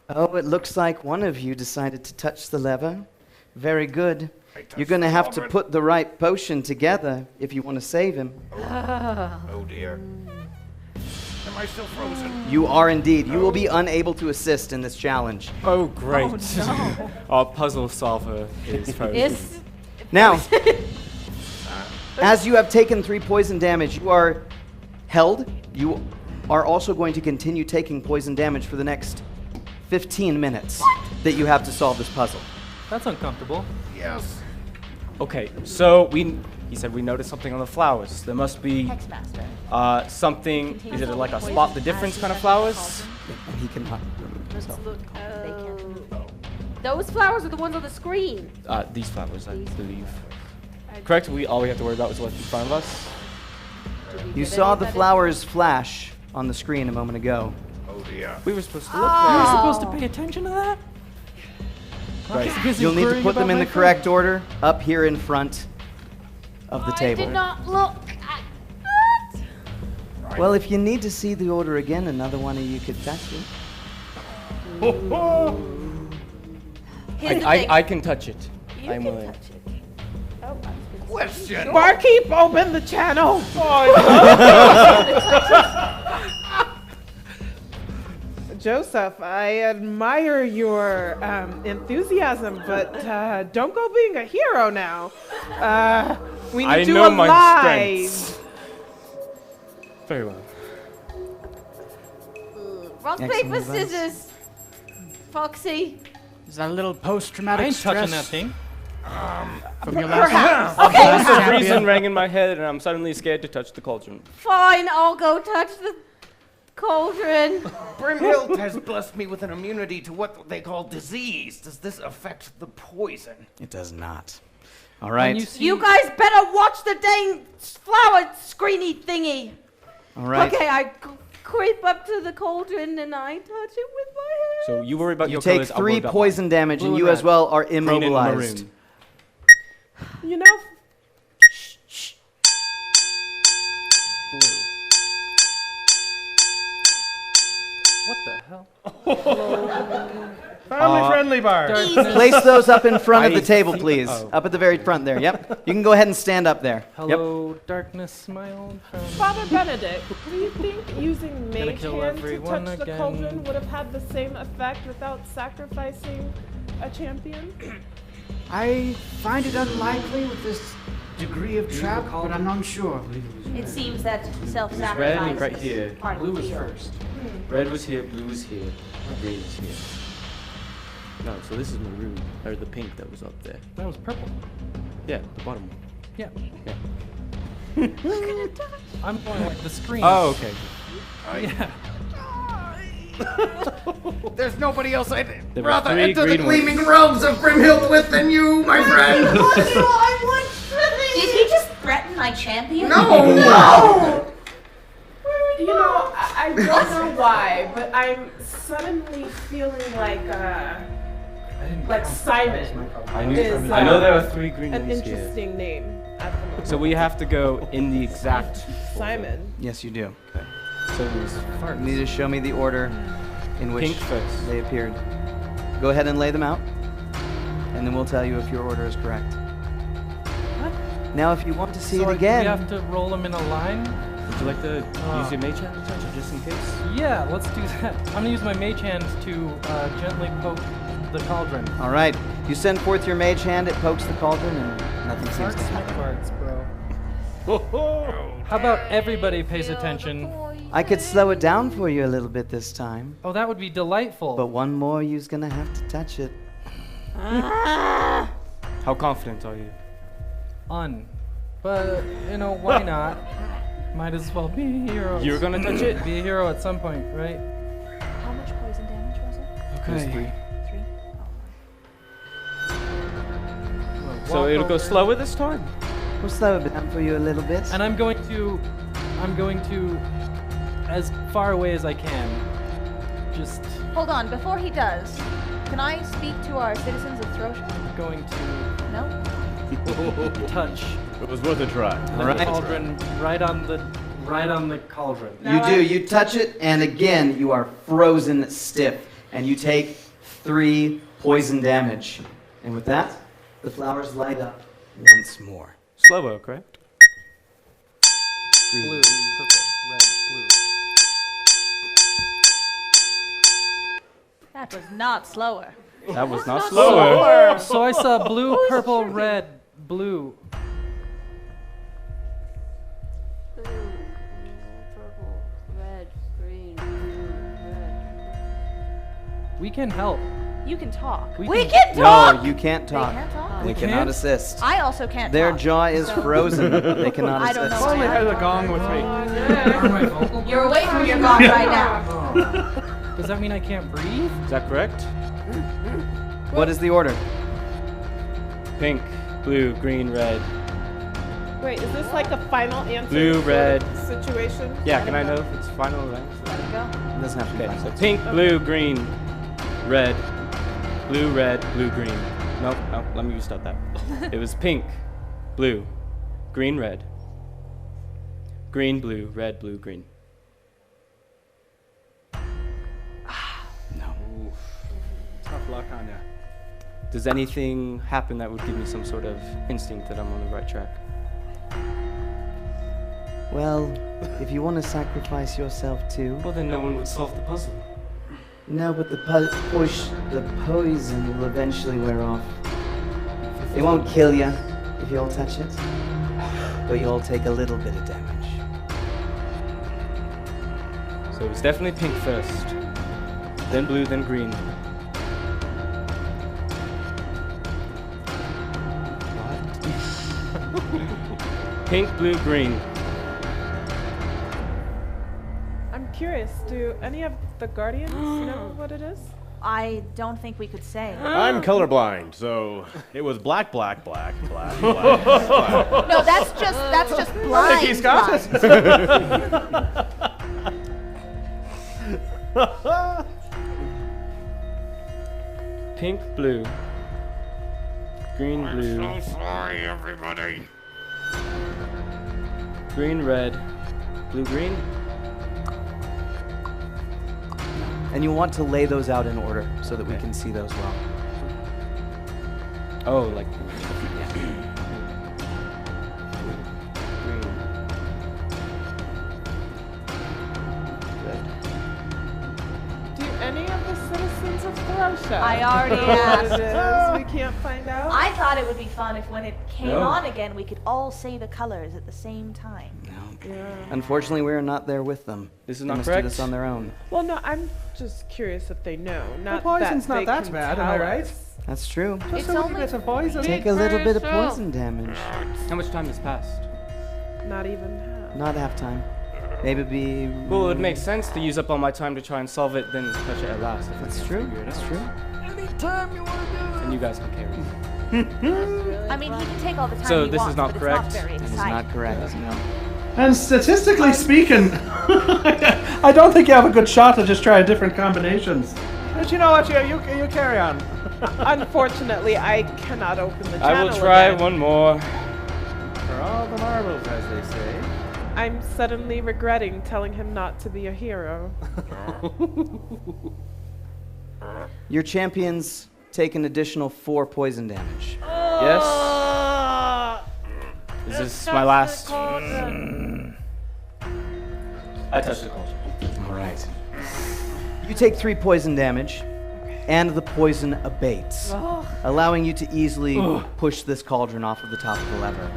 Oh, it looks like one of you decided to touch the lever. Very good. You're going to have to put the right potion together if you want to save him. Oh dear. Am I still frozen? You are indeed. You will be unable to assist in this challenge. Oh, great. Oh, no. Our puzzle solver is frozen. Yes. Now, as you have taken 3 poison damage, you are held. You are also going to continue taking poison damage for the next 15 minutes that you have to solve this puzzle. That's uncomfortable. Yes. Okay, so he said we noticed something on the flowers. There must be Hexmaster. something. Is it like a spot the difference kind of flowers? And he cannot remove Let's himself. look. They can't remove. Those flowers are the ones on the screen. These flowers, I believe. Correct? All we have to worry about is what's in front of us. You saw the flowers flash on the screen a moment ago. Oh dear. We were supposed to look Are we there. supposed to pay attention to that? Right. You'll need to put them in the correct order up here in front of the I table. did not look at that. Well, if you need to see the order again, another one of you could touch it. Here's the thing. I can touch it. You I'm can willing. touch it. Oh, I was gonna say- Question. Barkeep, open the channel. Joseph, I admire your enthusiasm, but don't go being a hero now. We need I you know my alive. strengths. Very well. Rock, Excellent paper, advice. scissors. Foxy. Is that a little I post-traumatic ain't touching stress that thing. from your last Okay, For some champion? reason rang in my head, and I'm suddenly scared to touch the cauldron. fine. I'll go touch the cauldron. Brimhild has blessed me with an immunity to what they call disease. Does this affect the poison? It does not. All And right. you see, You guys better watch the dang flower screeny thingy. All right. Okay, I creep up to the cauldron and I touch it with my hand. So you worry about You your take colors, I'll worry 3 about poison damage, Blue and and you as red. well are mine. Green and immobilized. maroon. You know, blue. What the hell? Family friendly bar. Place those up in front of the I table, think- please. oh. Up at the very front there. Yep. You can go ahead and stand up there. Yep. Hello, darkness, my old friend. Father Benedict, do you think using Gonna mage kill hand to everyone touch the again. cauldron would have had the same effect without sacrificing a champion? I find it unlikely with this degree of trap, but I'm not sure. It seems that Red and self-sacrifice right is here. part Blue of was the deal. first. Red was here, blue was here, green was here. No, so this is maroon, or the pink that was up there. That was purple. Yeah, the bottom one. Yeah. Yeah. I'm going like the screen. Oh, okay. Yeah. There's nobody else I'd There were rather 3 enter the green ones. gleaming realms of Brimhild with than you, my friend. Did he just threaten my champion? No! No! You know, I don't know why, but I'm suddenly feeling like Simon I is know there are 3 green an ones here. interesting name at the moment. So we have to go in the exact. Simon. Yes, you do. So it was You need to show me the order in which pink first. they appeared. Go ahead and lay them out, and then we'll tell you if your order is correct. Now, if you want to see So it like, again, we have to roll them in a line? Would you like to use your mage hand to touch it just in case? Yeah, let's do that. I'm gonna use my mage hand to gently poke the cauldron. all right. You send forth your mage hand, it pokes the cauldron, and nothing seems to Farts, happen. farts, bro. How about everybody pays attention? I could slow it down for you a little bit this time, Oh, that would be delightful. but one more you's gonna have to touch it. How confident are you? But, you know, why not? Might as well be heroes. You're gonna touch it? Be a hero at some point, right? How much poison damage was it? There's 3. 3? So Walk it'll go over. slower this time? We'll slow it down for you a little bit. And I'm going to, as far away as I can, just Hold on, before he does, can I speak to our citizens of Throsha? going to No? touch It was worth a try. the All right. cauldron right on the cauldron. You do. You touch it, and again, you are frozen stiff, and you take 3 poison damage. And with that, the flowers light up once more. Slower, correct? Blue, purple, red, blue. That was not slower. That was not slower. Slower. So I saw blue, purple, red, blue. Blue, purple, red, green, blue, red. We can help. You can talk. We We can- can talk! No, you can't They talk. can't talk? They We cannot can't? assist. I also can't Their talk. jaw is so- frozen. They cannot I assist. don't know. If only I had a gong with me. You're away from your god right now. Does that mean I can't breathe? Is that correct? What is the order? Pink, blue, green, red. Wait, is this like a final answer? Blue, sort of red. situation? Yeah, can I know if it's final or answer? Let it go. It doesn't have to be. Okay, so final. pink, blue, green, red, blue, green. Nope, oh, let me restart that. It was pink, blue, green, red, green, blue, red, blue, green. No. Tough luck on ya. Does anything happen that would give me some sort of instinct that I'm on the right track? Well, if you want to sacrifice yourself too. Well, then no one would solve the puzzle. No, but the poison will eventually wear off. It won't kill you if you all touch it, but you'll take a little bit of damage. So it was definitely pink first, then blue, then green. Pink, blue, green. I'm curious, do any of the Guardians know what it is? I don't think we could say. I'm colorblind, so it was black, black, black, black, black, black. No, that's just blind. I think he's got blind. it. Pink, blue. Green, blue. So sorry, everybody. Green, red. Blue, green. And you want to lay those out in order so that we can see those well. Oh, like green. Do any of the citizens of Throsha I already know what asked. it is? We can't find out? I thought it would be fun if when it came No. on again, we could all say the colors at the same time. Unfortunately, we are not there with them. This is They not must correct. do this on their own. Well, no, I'm just curious if they know. Not poison's that not they that can bad, am I tell right? us. That's true. Just It's a wee only bit of poison. Take a little bit of poison damage. How much time has passed? Not even half. Not half time. Maybe be. Well, it would make sense to use up all my time to try and solve it, then touch it at last. If I That's can't true. figure it That's out. true. And you guys can carry it. I mean, he can take all the time So he this is wants, not but correct? It's not very That is exciting. not correct. No. And statistically speaking, I don't think you have a good shot at just trying different combinations. But you know what? You carry on. Unfortunately, I cannot open the channel I will try again. one more. For all the marbles, as they say. I'm suddenly regretting telling him not to be a hero. Your champions take an additional 4 poison damage. Yes? Is this my last? I touched the cauldron. All right. You take 3 poison damage, and the poison abates, allowing you to easily push this cauldron off of the top of the lever.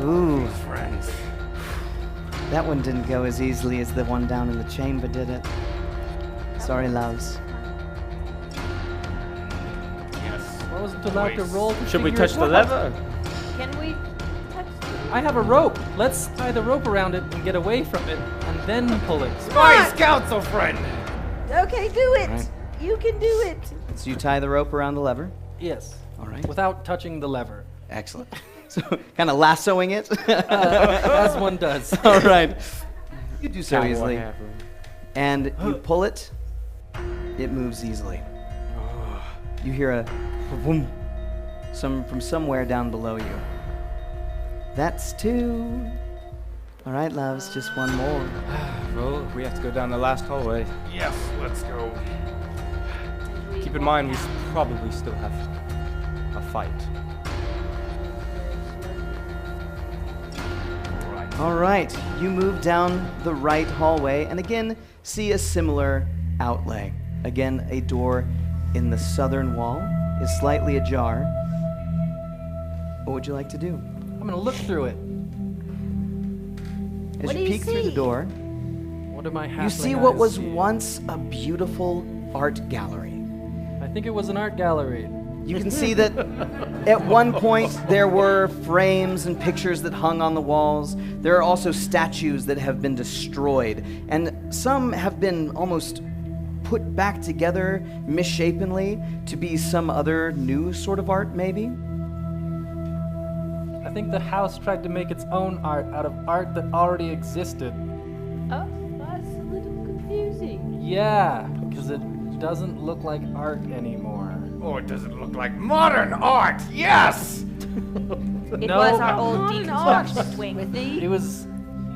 Ooh. Friends. That one didn't go as easily as the one down in the chamber, did it? Sorry, loves. Yes. I wasn't allowed to roll. To Should we figure touch it the out. lever? Can we touch I have a rope. Let's tie the rope around it and get away from it, and then pull it. Wise counsel, friend. Okay, do it. Right. You can do it. So you tie the rope around the lever. Yes. All right. Without touching the lever, Excellent. So kind of lassoing it. as one does. All right. You do so Count easily. one half. And you pull it, it moves easily. You hear a boom from somewhere down below you. That's 2. All right, loves, just one more. Well, we have to go down the last hallway. Yes, let's go. Keep in mind, we probably still have a fight. Right. All right, you move down the right hallway and again see a similar outlay. Again, a door in the southern wall is slightly ajar. What would you like to do? I'm gonna look through it. As What you do you peek through the see? door, What am I you see what was once a beautiful art gallery. I think it was an art gallery. You can see that at one point there were frames and pictures that hung on the walls. There are also statues that have been destroyed, and some have been almost put back together misshapenly to be some other new sort of art, maybe. I think the house tried to make its own art out of art that already existed. Oh, that's a little confusing. Yeah, because it doesn't look like art anymore. Or does it look like modern art? Yes! It No. was our old Modern art. deconstructionist wing. Smithy. It was,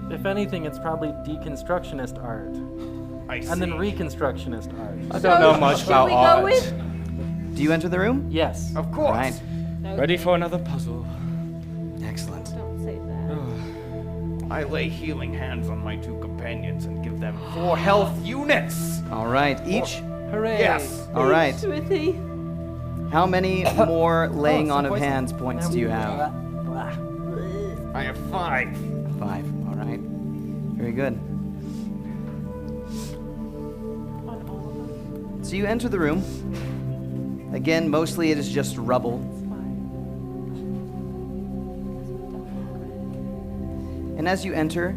if anything, it's probably deconstructionist art. I see. And then reconstructionist art. I don't know much Should about we art. go with? Do you enter the room? Yes. Of course. Right. Ready for another puzzle. Excellent. Don't say that. I lay healing hands on my two companions and give them 4 health units. All right, each. Hooray! Yes. All right. Smithy. How many more laying some on of poison. hands points do you have? I have 5. 5. All right. Very good. So you enter the room. Again, mostly it is just rubble. And as you enter,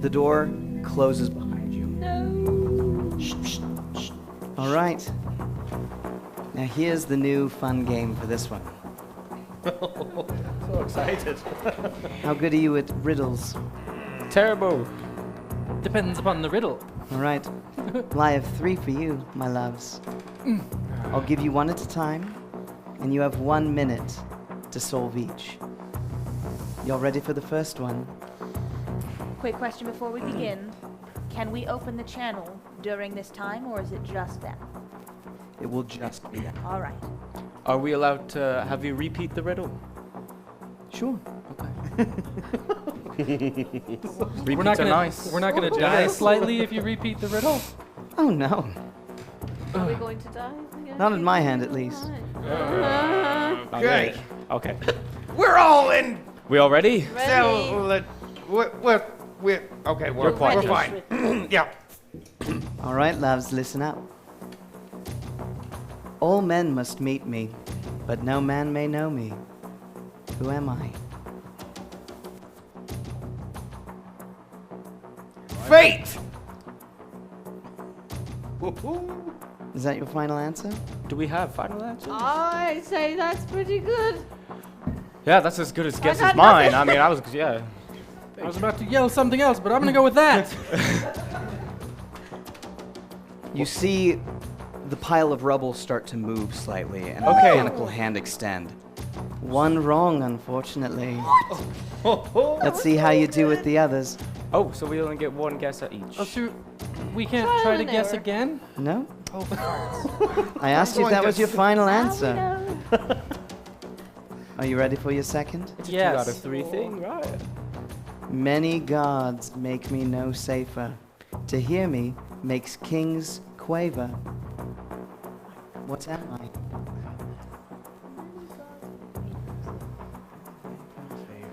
the door closes behind you. No. All right. Now here's the new fun game for this one. So excited. How good are you at riddles? Terrible. Depends upon the riddle. All right. Well, I have 3 for you, my loves. I'll give you one at a time, and you have 1 minute to solve each. Y'all ready for the first one? Quick question before we begin. Can we open the channel during this time, or is it just them? It will just be that. All right. Are we allowed to have you repeat the riddle? Sure. We're not gonna die slightly if you repeat the riddle. Oh no. Are we going to die? Not in my hand, at least. Okay. Okay. We're all in. We all ready? Ready. We're okay. We're Ready. fine. Yeah. All right, loves, listen up. All men must meet me, but no man may know me. Who am I? Fate. Is that your final answer? Do we have final answers? I say that's pretty good. Yeah, that's as good as guess got as mine. I mean, I was, yeah. I was about to yell something else, but I'm gonna go with that. You see the pile of rubble start to move slightly and a Okay. mechanical hand extend. 1 wrong, unfortunately. Let's see how you do with the others. Oh, so we only get 1 guess at each. Oh, shoot. We can't Trial try to and guess error. again? No? Oh, I asked you if that was your final Now we answer. know. Are you ready for your second? It's a yes. 2 out of 3 thing, right? Many gods make me no safer. To hear me makes kings quaver. What am I?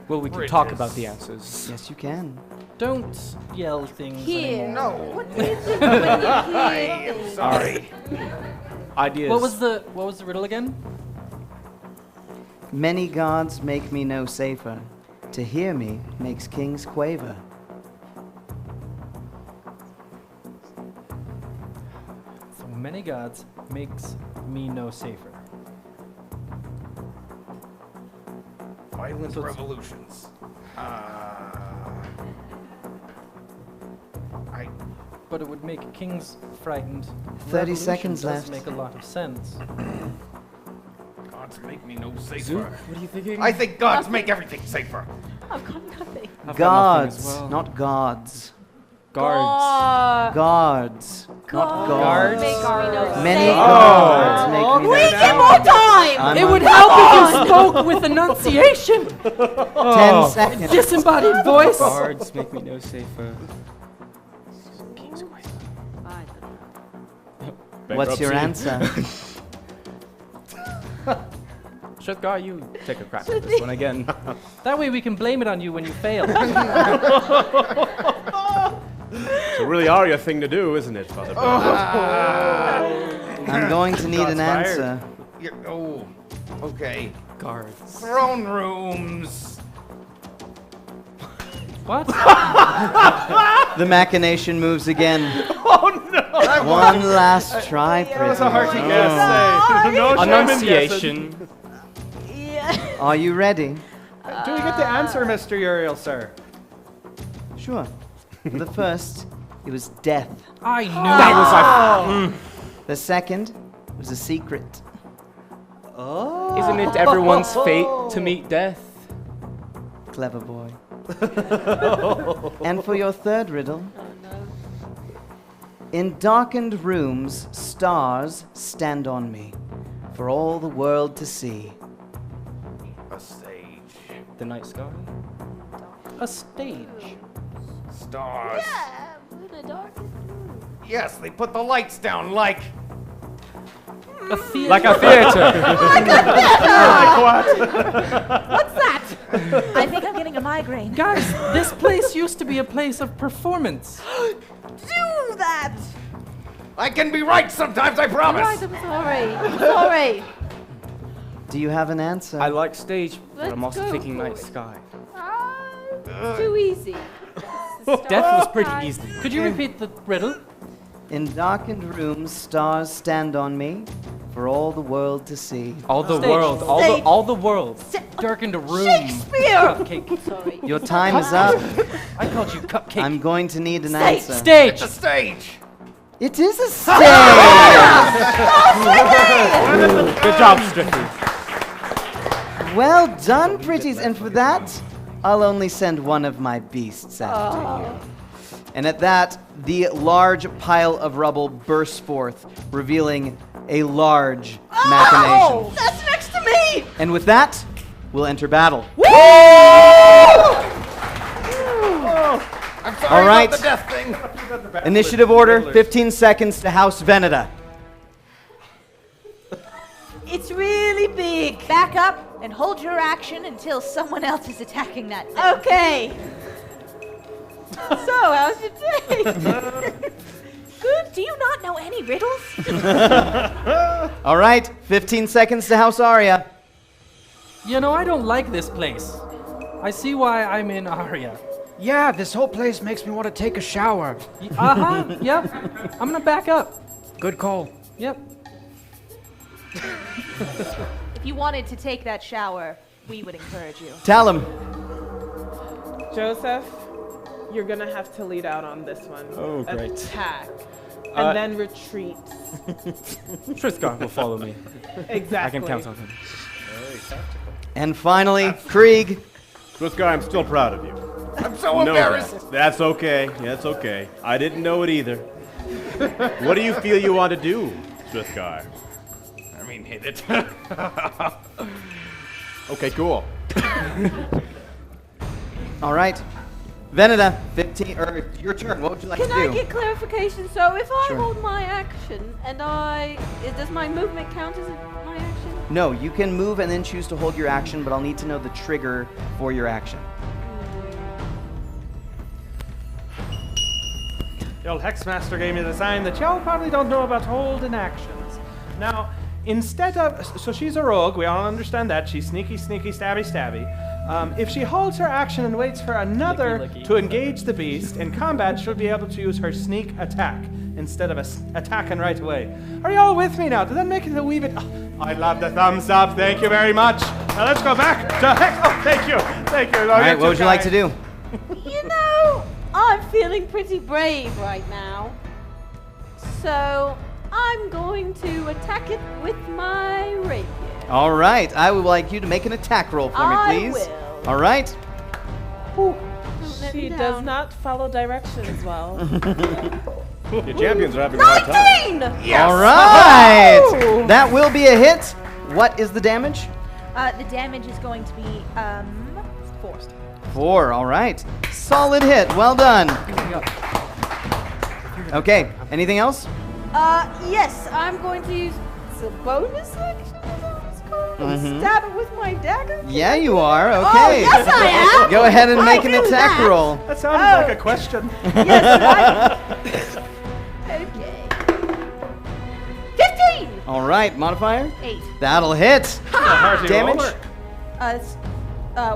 Well, we can talk about the answers. Yes, you can. Don't yell things Here. anymore. What do you think when you I hear am things? sorry. Ideas. What was the riddle again? Many gods make me no safer. To hear me makes kings quaver. So many gods makes me no safer. Violent So it's- revolutions. But it would make kings frightened. 30 Revolution seconds does left. Oh, make a lot of sense. Gods make me no safer. Zook, what are you thinking? I think gods make everything safer. I've got nothing. I've got nothing Gods, as well. not gods. Guards. Guards. Not guards. Makes me no Many sense. guards make me We no get sense. more time! I'm It would on- help if you spoke with enunciation. 10 seconds. Disembodied voice. Guards make me no safer. What's your answer? Shrithgar, you take a crack at this one again. That way we can blame it on you when you fail. So really Arya thing to do, isn't it, Father Bernard? I'm going to need an answer. Oh, okay. Guards. Throne rooms. What? The machination moves again. Oh no! One last try, That was a hearty Pretty. guess. Say. No Enunciation. Yeah. Are you ready? Do we get the answer, Mr. Uriel, sir? Sure. For the first, it was death. I knew That was like. The second was a secret. Oh. Isn't it everyone's fate to meet death? Clever boy. And for your third riddle, in darkened rooms, stars stand on me for all the world to see. A stage. The night sky? a stage. Stars. Yeah, in the dark. Yes, they put the lights down like. A theater. Like a theater. What's that? I think I'm getting a migraine. Guys, this place used to be a place of performance. Do that! I can be right sometimes, I promise. Right, I'm sorry. I'm sorry. Do you have an answer? I like stage, but Let's I'm also go thinking for night it. sky. It's too easy. Death was pretty easy. Could you repeat the riddle? In darkened rooms, stars stand on me for all the world to see. All the Stage. world, Stage. all the world. Darkened a room. Shakespeare! Cupcake. Sorry. Your time is up. I called you cupcake. I'm going to need an Stage. answer. Stage. The stage. It is a stage! Good job, Strictly. Well done, pretties, and for that, I'll only send one of my beasts after you. And at that, the large pile of rubble bursts forth, revealing a large machination. That's next to me! And with that, we'll enter battle. I'm sorry All right. about the death thing. Initiative order, 15 seconds to House Véneda. It's really big. Back up and hold your action until someone else is attacking that thing. Okay. So, how's your day? Good. Do you not know any riddles? All right, 15 seconds to House Arya. You know, I don't like this place. I see why I'm in Aria. Yeah, this whole place makes me want to take a shower. Uh-huh, yep. I'm gonna back up. Good call. Yep. If you wanted to take that shower, we would encourage you. Talum. Joseph, you're gonna have to lead out on this one. Oh, great. Attack. Uh, And then retreat. Shrithgar will follow me. Exactly. I can count on him. And finally, Krieg. Switzguy, I'm still proud of you. I'm so Know embarrassed. that. That's okay. That's okay. I didn't know it either. What do you feel you want to do, Switzguy? I mean, hit it. Okay, cool. All right. Véneda, 15, or your turn. What would you like Can to I do? get clarification? So, if I Sure. hold my action and does my movement count as my action? No, you can move and then choose to hold your action, but I'll need to know the trigger for your action. The old Hexmaster gave me the sign that y'all probably don't know about holding actions. Now, instead of, so she's a rogue, we all understand that. She's sneaky, sneaky, stabby, stabby. If she holds her action and waits for another Licky. to engage the beast in combat, she'll be able to use her sneak attack instead of attacking right away. Are you all with me now? Does that make it a wee bit? Oh, I love the thumbs up. Thank you very much. Now let's go back to Hex. Oh, thank you. Thank you. All right, what would you like to do? You know, I'm feeling pretty brave right now. So, I'm going to attack it with my rapier. All right, I would like you to make an attack roll for me, I please. will. All right. putting it She down. does not follow directions well. Your champions are having a hard time. 19! Yes. All right. That will be a hit. What is the damage? The damage is going to be 4. 4. All right. Solid hit. Well done. Okay. Anything else? Yes, I'm going to use the bonus action, is that what it's called? Stab it with my dagger? Yeah, you are. Oh, Okay. yes, I am! Go ahead and I make an do attack that. roll. That sounded like a question. Yes, right. Okay. 15! All right. Modifier? 8. That'll hit. Damage?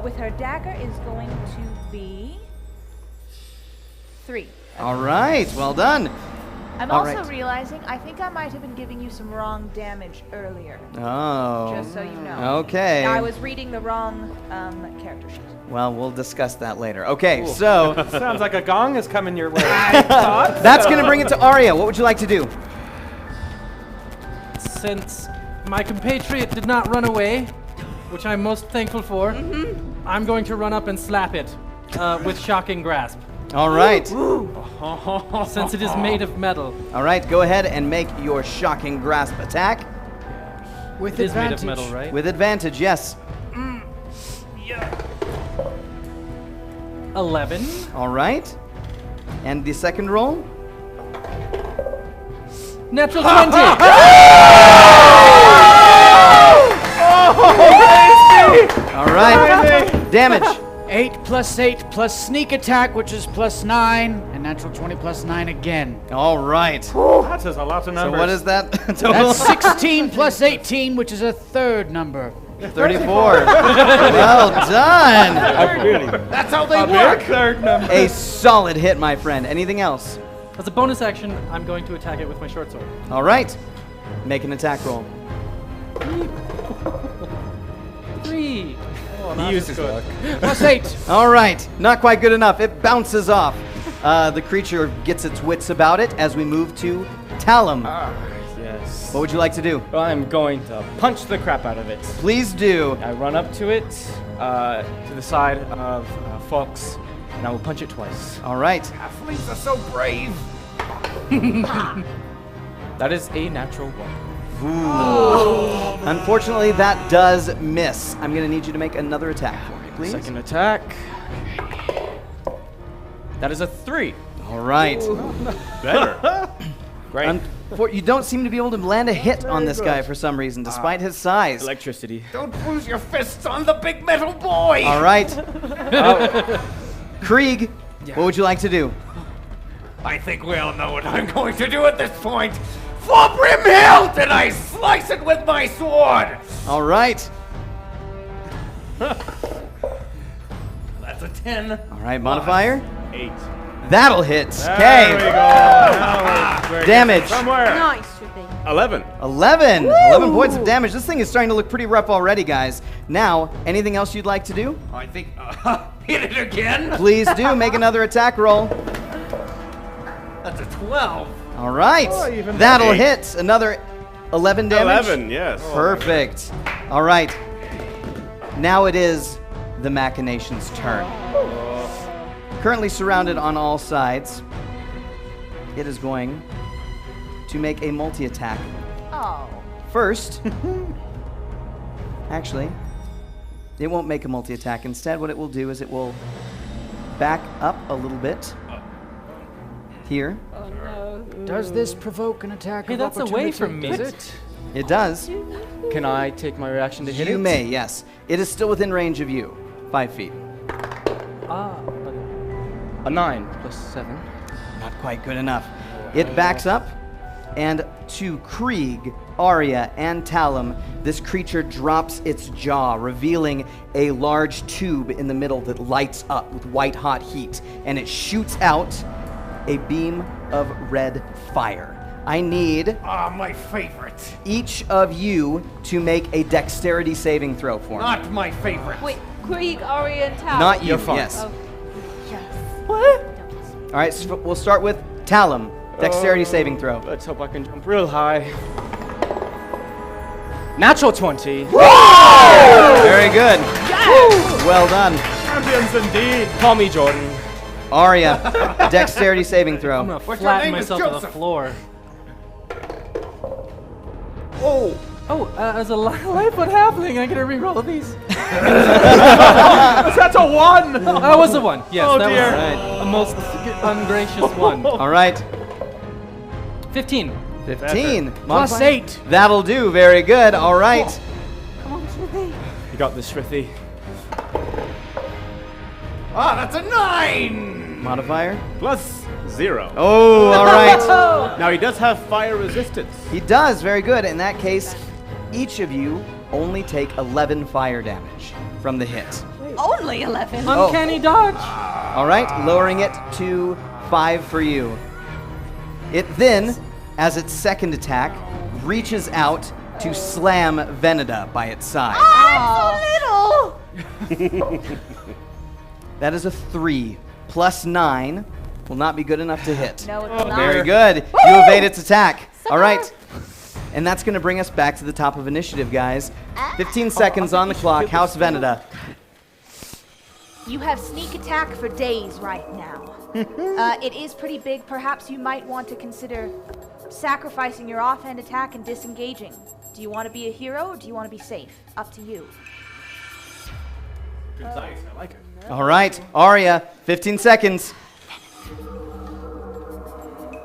With her dagger is going to be 3. All right. Well done. I'm All also right. realizing I think I might have been giving you some wrong damage earlier. Oh. Just so you know. Okay. I was reading the wrong character sheet. Well, we'll discuss that later. Okay, so Sounds like a gong is coming your way. that's going to bring it to Arya. What would you like to do? Since my compatriot did not run away, which I'm most thankful for, I'm going to run up and slap it with shocking grasp. All right. Since it is made of metal. All right, go ahead and make your shocking grasp attack. With It is made advantage. of metal, right? With advantage, yes. 11. All right. And the second roll? Natural 20. All right. Damage. 8 plus 8 plus sneak attack, which is plus 9, and natural 20 plus 9 again. All right. That says a lot of So numbers. what is that total? That's 16 plus 18, which is a third number. 34. Well done. That's how they a work. big third number. A solid hit, my friend. Anything else? As a bonus action, I'm going to attack it with my short sword. All right. Make an attack roll. 3. He uses luck. Plus 8. All right, not quite good enough. It bounces off. The creature gets its wits about it as we move to Talum. Yes. What would you like to do? Well, I'm going to punch the crap out of it. Please do. I run up to it, to the side of Fox, and I will punch it twice. All right. Halflings are so brave. That is a natural 1. Unfortunately, that does miss. I'm going to need you to make another attack for me, please. Second attack. That is a 3. All right. Better. Great. You don't seem to be able to land a hit on this guy for some reason, despite his size. Electricity. Don't lose your fists on the big metal boy. All right. Krieg, what would you like to do? I think we all know what I'm going to do at this point. For Brimhild, and I slice it with my sword. All right. That's a 10. All right, modifier. 8. That'll hit. There we Okay. go. Now we're Damage. somewhere. Nice, should be. 11. 11. 11 points of damage. This thing is starting to look pretty rough already, guys. Now, anything else you'd like to do? I think, hit it again. Please do. Make another attack roll. That's a 12. All right. Oh, even That'll better. hit. Another 11 damage. 11, yes. Perfect. All right. Now it is the Machination's turn. Currently surrounded on all sides, it is going to make a multi-attack. Oh. First, actually, it won't make a multi-attack. Instead, what it will do is it will back up a little bit here. Oh no. Does this provoke an attack Hey, of that's away opportunity? from me. Does it? It does. Can I take my reaction to hit it? You may, yes. It is still within range of you. 5 feet. A 9 plus 7. Not quite good enough. It backs up, and to Krieg, Arya, and Talum, this creature drops its jaw, revealing a large tube in the middle that lights up with white-hot heat, and it shoots out a beam of red fire. I need Ah, my favorite. each of you to make a dexterity saving throw for me. Not my favorite. Wait, Krieg, Arya, and Tal. Not you, You're fine. yes. Oh, yes. All right, so we'll start with Talum. Dexterity saving throw. Let's hope I can jump real high. Natural 20. Very good. Well done. Champions indeed. Call me Jordan. Arya, dexterity saving I'm throw. gonna What's your flatten name is myself to the Joseph? floor. Oh! Oh, as a Lightfoot halfling, I get to reroll these. That's a 1! That was the one. Yes, Oh, that dear. was a most ungracious one. All right, 15. 15. Plus Modifier? 8. That'll do. Very good. All right. Come on, Smithy. You got this, Shrithy. Ah, that's a 9! Modifier? Plus 0. Oh, all right. Now he does have fire resistance. He does. Very good. In that case, each of you only take 11 fire damage from the hit. Only 11. Uncanny dodge. All right, lowering it to 5 for you. It then, as its second attack, reaches out to slam Véneda by its side. I'm so little. That is a 3. Plus 9 will not be good enough to hit. No, it's not. Very good. You evade its attack. All right. And that's going to bring us back to the top of initiative, guys. 15 seconds on the clock. House Véneda. You have sneak attack for days right now. It is pretty big. Perhaps you might want to consider sacrificing your offhand attack and disengaging. Do you want to be a hero or do you want to be safe? Up to you. Good dice. I like it. All right. Arya, 15 seconds.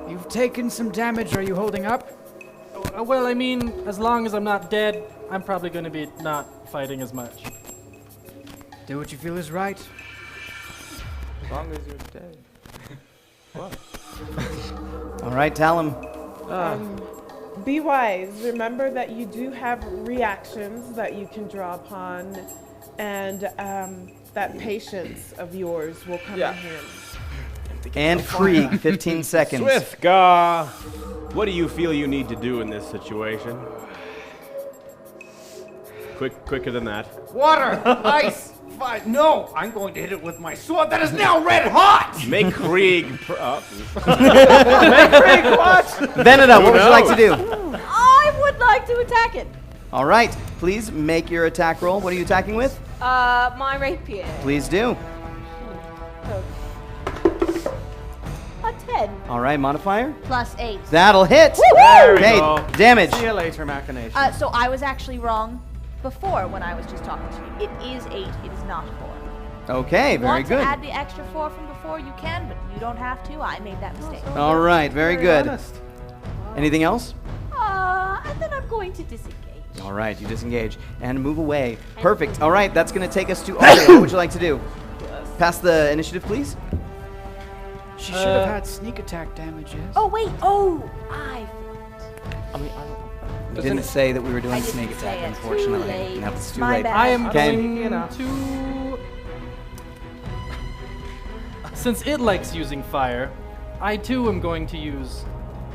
You've taken some damage. Are you holding up? Well, I mean, as long as I'm not dead, I'm probably going to be not fighting as much. Do what you feel is right. As long as you're dead. All right, Talum. Be wise. Remember that you do have reactions that you can draw upon, and that patience of yours will come in handy. And Krieg, 15 seconds. Swithgar, what do you feel you need to do in this situation? Quicker than that. Water! Ice! Fire! No! I'm going to hit it with my sword that is now red hot! Make Krieg. Véneda, what would you like to do? I would like to attack it. All right, please make your attack roll. What are you attacking with? My rapier. Please do. A 10. All right, modifier. Plus 8. That'll hit. There we Okay, go. damage. See you later, Machination. So I was actually wrong before when I was just talking to you. It is 8. It is not 4. Okay, very Want good. to add the extra 4 from before? You can, but you don't have to. I made that mistake. All right, very good. honest. Anything else? And then I'm going to disengage. All right, you disengage and move away. Perfect. All right, that's going to take us to Arya. What would you like to do? Pass the initiative, please. She should have had sneak attack damages. Oh, wait. Oh, I I mean, I don't. We didn't say that we were doing I didn't sneak say attack, it. unfortunately. Too late. No, it's too My late. bad. I am Okay. going You know. to... Since it likes using fire, I too am going to use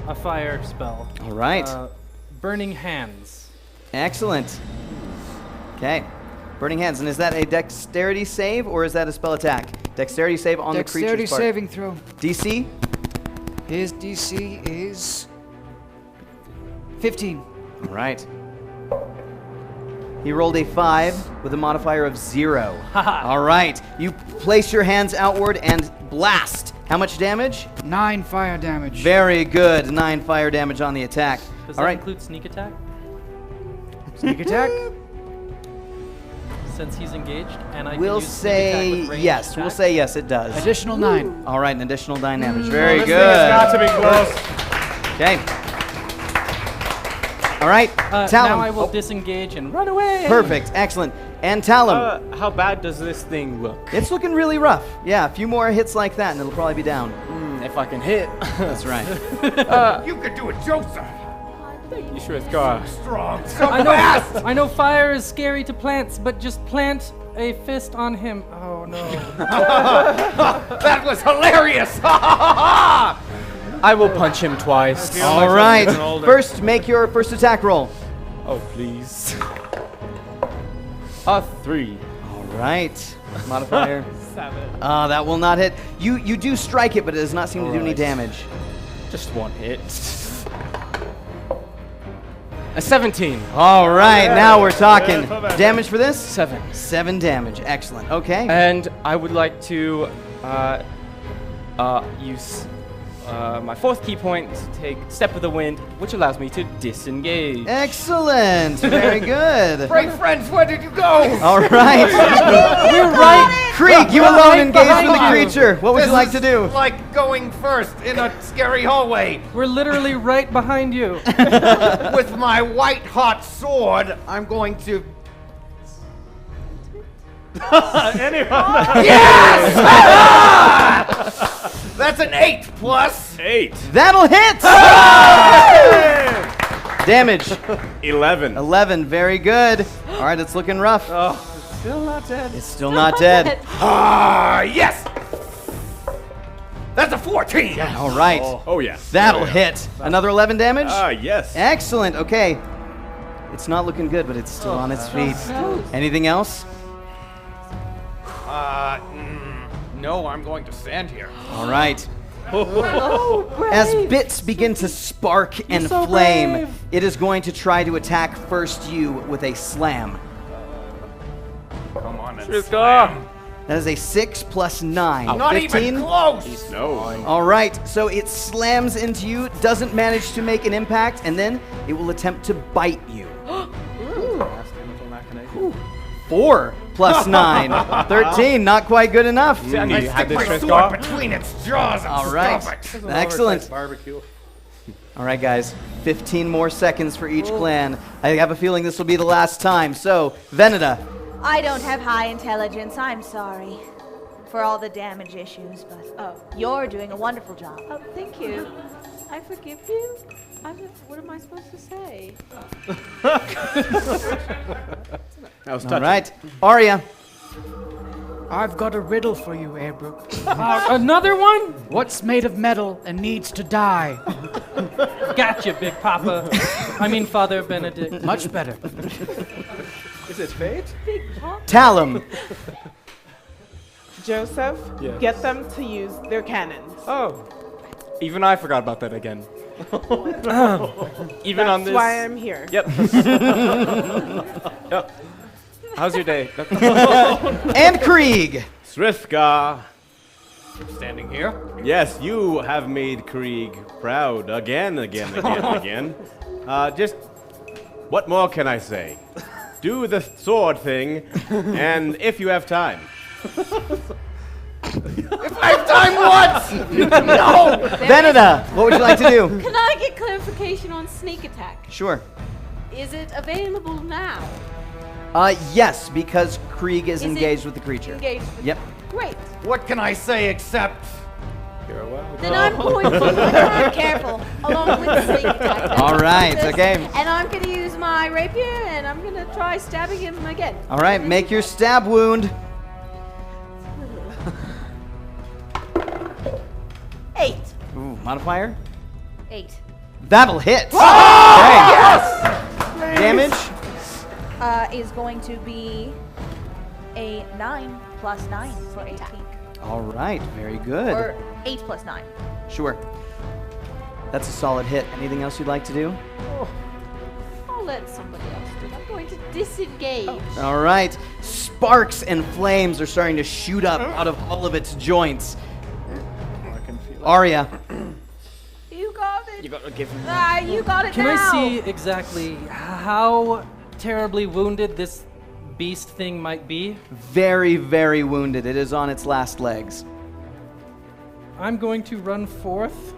a fire spell. All right. Burning Hands. Excellent. Okay. Burning Hands. And is that a dexterity save or is that a spell attack? Dexterity save on Dexterity the creature's part. saving throw. DC? His DC is 15. All right. He rolled a 5 with a modifier of 0. All right. You place your hands outward and blast. How much damage? 9 fire damage. Very good. 9 fire damage on the attack. Does All that right. include sneak attack? Sneak attack? Since he's engaged, and I We'll can use sneak attack say with ranged yes. attack? We'll say yes, it does. Additional 9. All right, an additional 9 damage. Very This good. thing has got to be close. Okay. All right. Now Talum. I will disengage and run away. Perfect. Excellent. And Talum. How bad does this thing look? It's looking really rough. Yeah, a few more hits like that and it'll probably be down. If I can hit. That's right. You could do it, Joseph! You sure it's got? Strong, so I know, fast! I know fire is scary to plants, but just plant a fist on him. Oh no. That was hilarious! I will punch him twice. All right. First, make your first attack roll. Oh, please. 3. All right. Modifier. 7. That will not hit. You do strike it, but it does not seem to do any Alright. damage. Just one hit. A 17. All right, now we're talking. Damage for this? 7. 7 damage. Excellent. Okay. And I would like to use my 4th key point to take Step of the Wind, which allows me to disengage. Excellent. Very good. Great friends, where did you go? All right. We're right. Krieg, you alone right engaged with the behind you. creature. What would This you like is to do? like going first in a scary hallway. We're literally right behind you. With my white hot sword, I'm going to. Yes! That's an 8 plus. 8. That'll hit! Damage. 11. 11. Very good. All right, it's looking rough. Still not dead. It's still not dead. Ah, yes! That's a 14. All right. Oh, yes. That'll Oh, yeah. hit. Another 11 damage? Yes. Excellent. Okay. It's not looking good, but it's still on its feet. Anything else? No, I'm going to stand here. All right. Oh, As brave. bits begin to spark and so flame, brave. it is going to try to attack first you with a slam. Come on and Shriska. slam. That is a 6 plus 9. Not 15. even close. No. All right, so it slams into you, doesn't manage to make an impact, and then it will attempt to bite you. 4 plus 9. 13, not quite good enough. I stick my sword between its jaws and All right, stop it. excellent. Barbecue. All right, guys, 15 more seconds for each clan. I have a feeling this will be the last time. So, Véneda, I don't have high intelligence. I'm sorry for all the damage issues, but you're doing a wonderful job. Oh, thank you. I forgive you. What am I supposed to say? That was all touching. right, Arya. I've got a riddle for you, Airbrook. Another one? What's made of metal and needs to die? Gotcha, Big Papa. I mean, Father Benedict. Much better. Is it fate? Talum. Joseph, Yes. get them to use their cannons. Oh. Even I forgot about that again. Even on That's this. why I'm here. Yep. Yep. How's your day? And Krieg. Srithka. Standing here. Yes, you have made Krieg proud again. Just, what more can I say? Do the sword thing, and if you have time. If I have time once! No! Véneda, what would you like to do? Can I get clarification on sneak attack? Sure. Is it available now? Yes, because Krieg is Is it engaged with the creature. Engaged with Yep. Great. What can I say except Then I'm going to Careful, along with the sneak attack. All right, okay. And I'm going to use my rapier, and I'm going to try stabbing him again. All right, make your stab wound. 8. Ooh, modifier? 8. That'll hit. Oh, Okay. yes! Damage? Is going to be a 9 plus 9 for 18. All right, very good. Or 8 plus 9. Sure. That's a solid hit. Anything else you'd like to do? I'll let somebody else do it. I'm going to disengage. All right. Sparks and flames are starting to shoot up out of all of its joints. Arya. You got it. You gotta give him. You got it Can now. I see exactly how terribly wounded this beast thing might be? Very, very wounded. It is on its last legs. I'm going to run forth,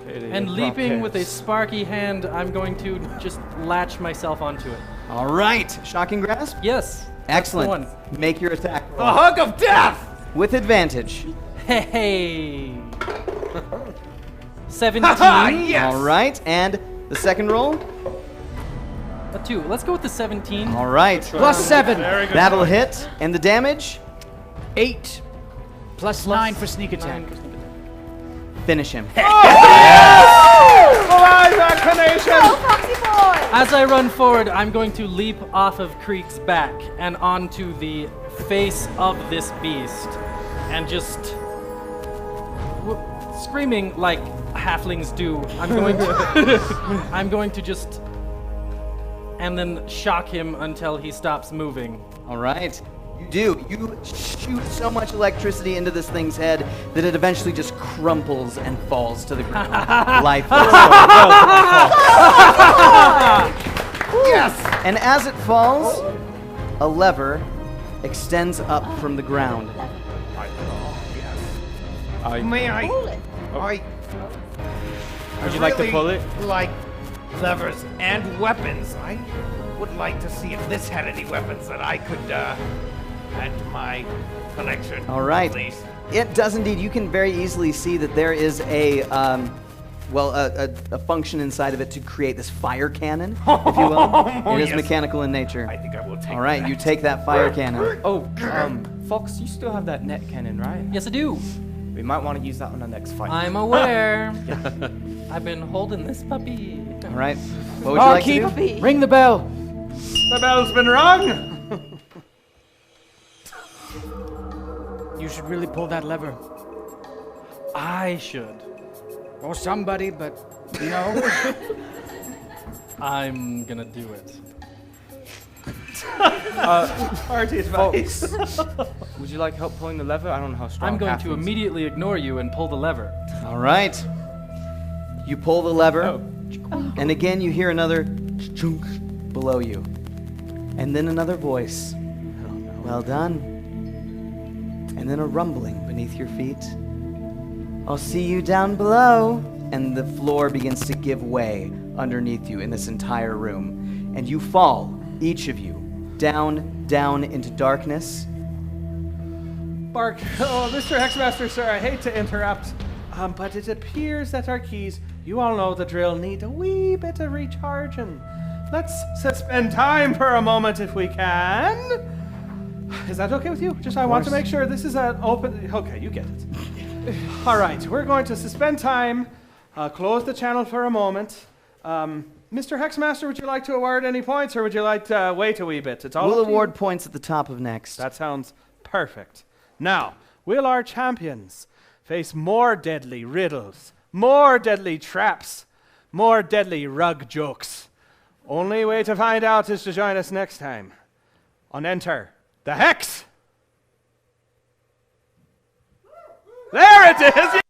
and leaping with a sparky hand, I'm going to just latch myself onto it. All right. Shocking grasp? Yes. Excellent. one. Make your attack The roll. hug of death! With advantage. Hey. 17. Yes! All right. And the second roll? A 2. Let's go with the 17. All right. +7. That'll hit. And the damage? 8. +9 for sneak attack. Finish him. As I run forward, I'm going to leap off of Krieg's back and onto the face of this beast and just screaming like halflings do. I'm going to just and then shock him until he stops moving. All right. You do. You shoot so much electricity into this thing's head that it eventually just crumples and falls to the ground. Lifeless. Yes! And as it falls, a lever extends up from the ground. May I? Pull it. Would you like to pull it? Like levers and weapons. I would like to see if this had any weapons that I could add to my collection. All right. Please. It does indeed. You can very easily see that there is a function inside of it to create this fire cannon, if you will. It is yes. mechanical in nature. I think I will take All right, that. you take that fire cannon. Oh, Fox, you still have that net cannon, right? Yes, I do. We might want to use that on the next fight. I'm aware. I've been holding this puppy. All right. What would you like to do? Barkeep, ring the bell. The bell's been rung. You should really pull that lever. I should. Or somebody, but no. I'm gonna do it. Party advice. Would you like help pulling the lever? I don't know how strong I'm going to Catherine's- immediately ignore you and pull the lever. All right. You pull the lever, Oh. and again you hear another chunk below you. And then another voice. Well done. And then a rumbling beneath your feet. I'll see you down below. And the floor begins to give way underneath you in this entire room. And you fall, each of you, down into darkness. Bark. Oh, Mr. Hexmaster, sir, I hate to interrupt, but it appears that our keys, you all know the drill, need a wee bit of recharging. Let's suspend time for a moment if we can. Is that okay with you? Just I want to make sure this is an open... Okay, you get it. All right, we're going to suspend time, close the channel for a moment. Mr. Hexmaster, would you like to award any points, or would you like to wait a wee bit? It's all We'll up to you. award points at the top of next. That sounds perfect. Now, will our champions face more deadly riddles, more deadly traps, more deadly rug jokes? Only way to find out is to join us next time on Enter the Hex. There it is!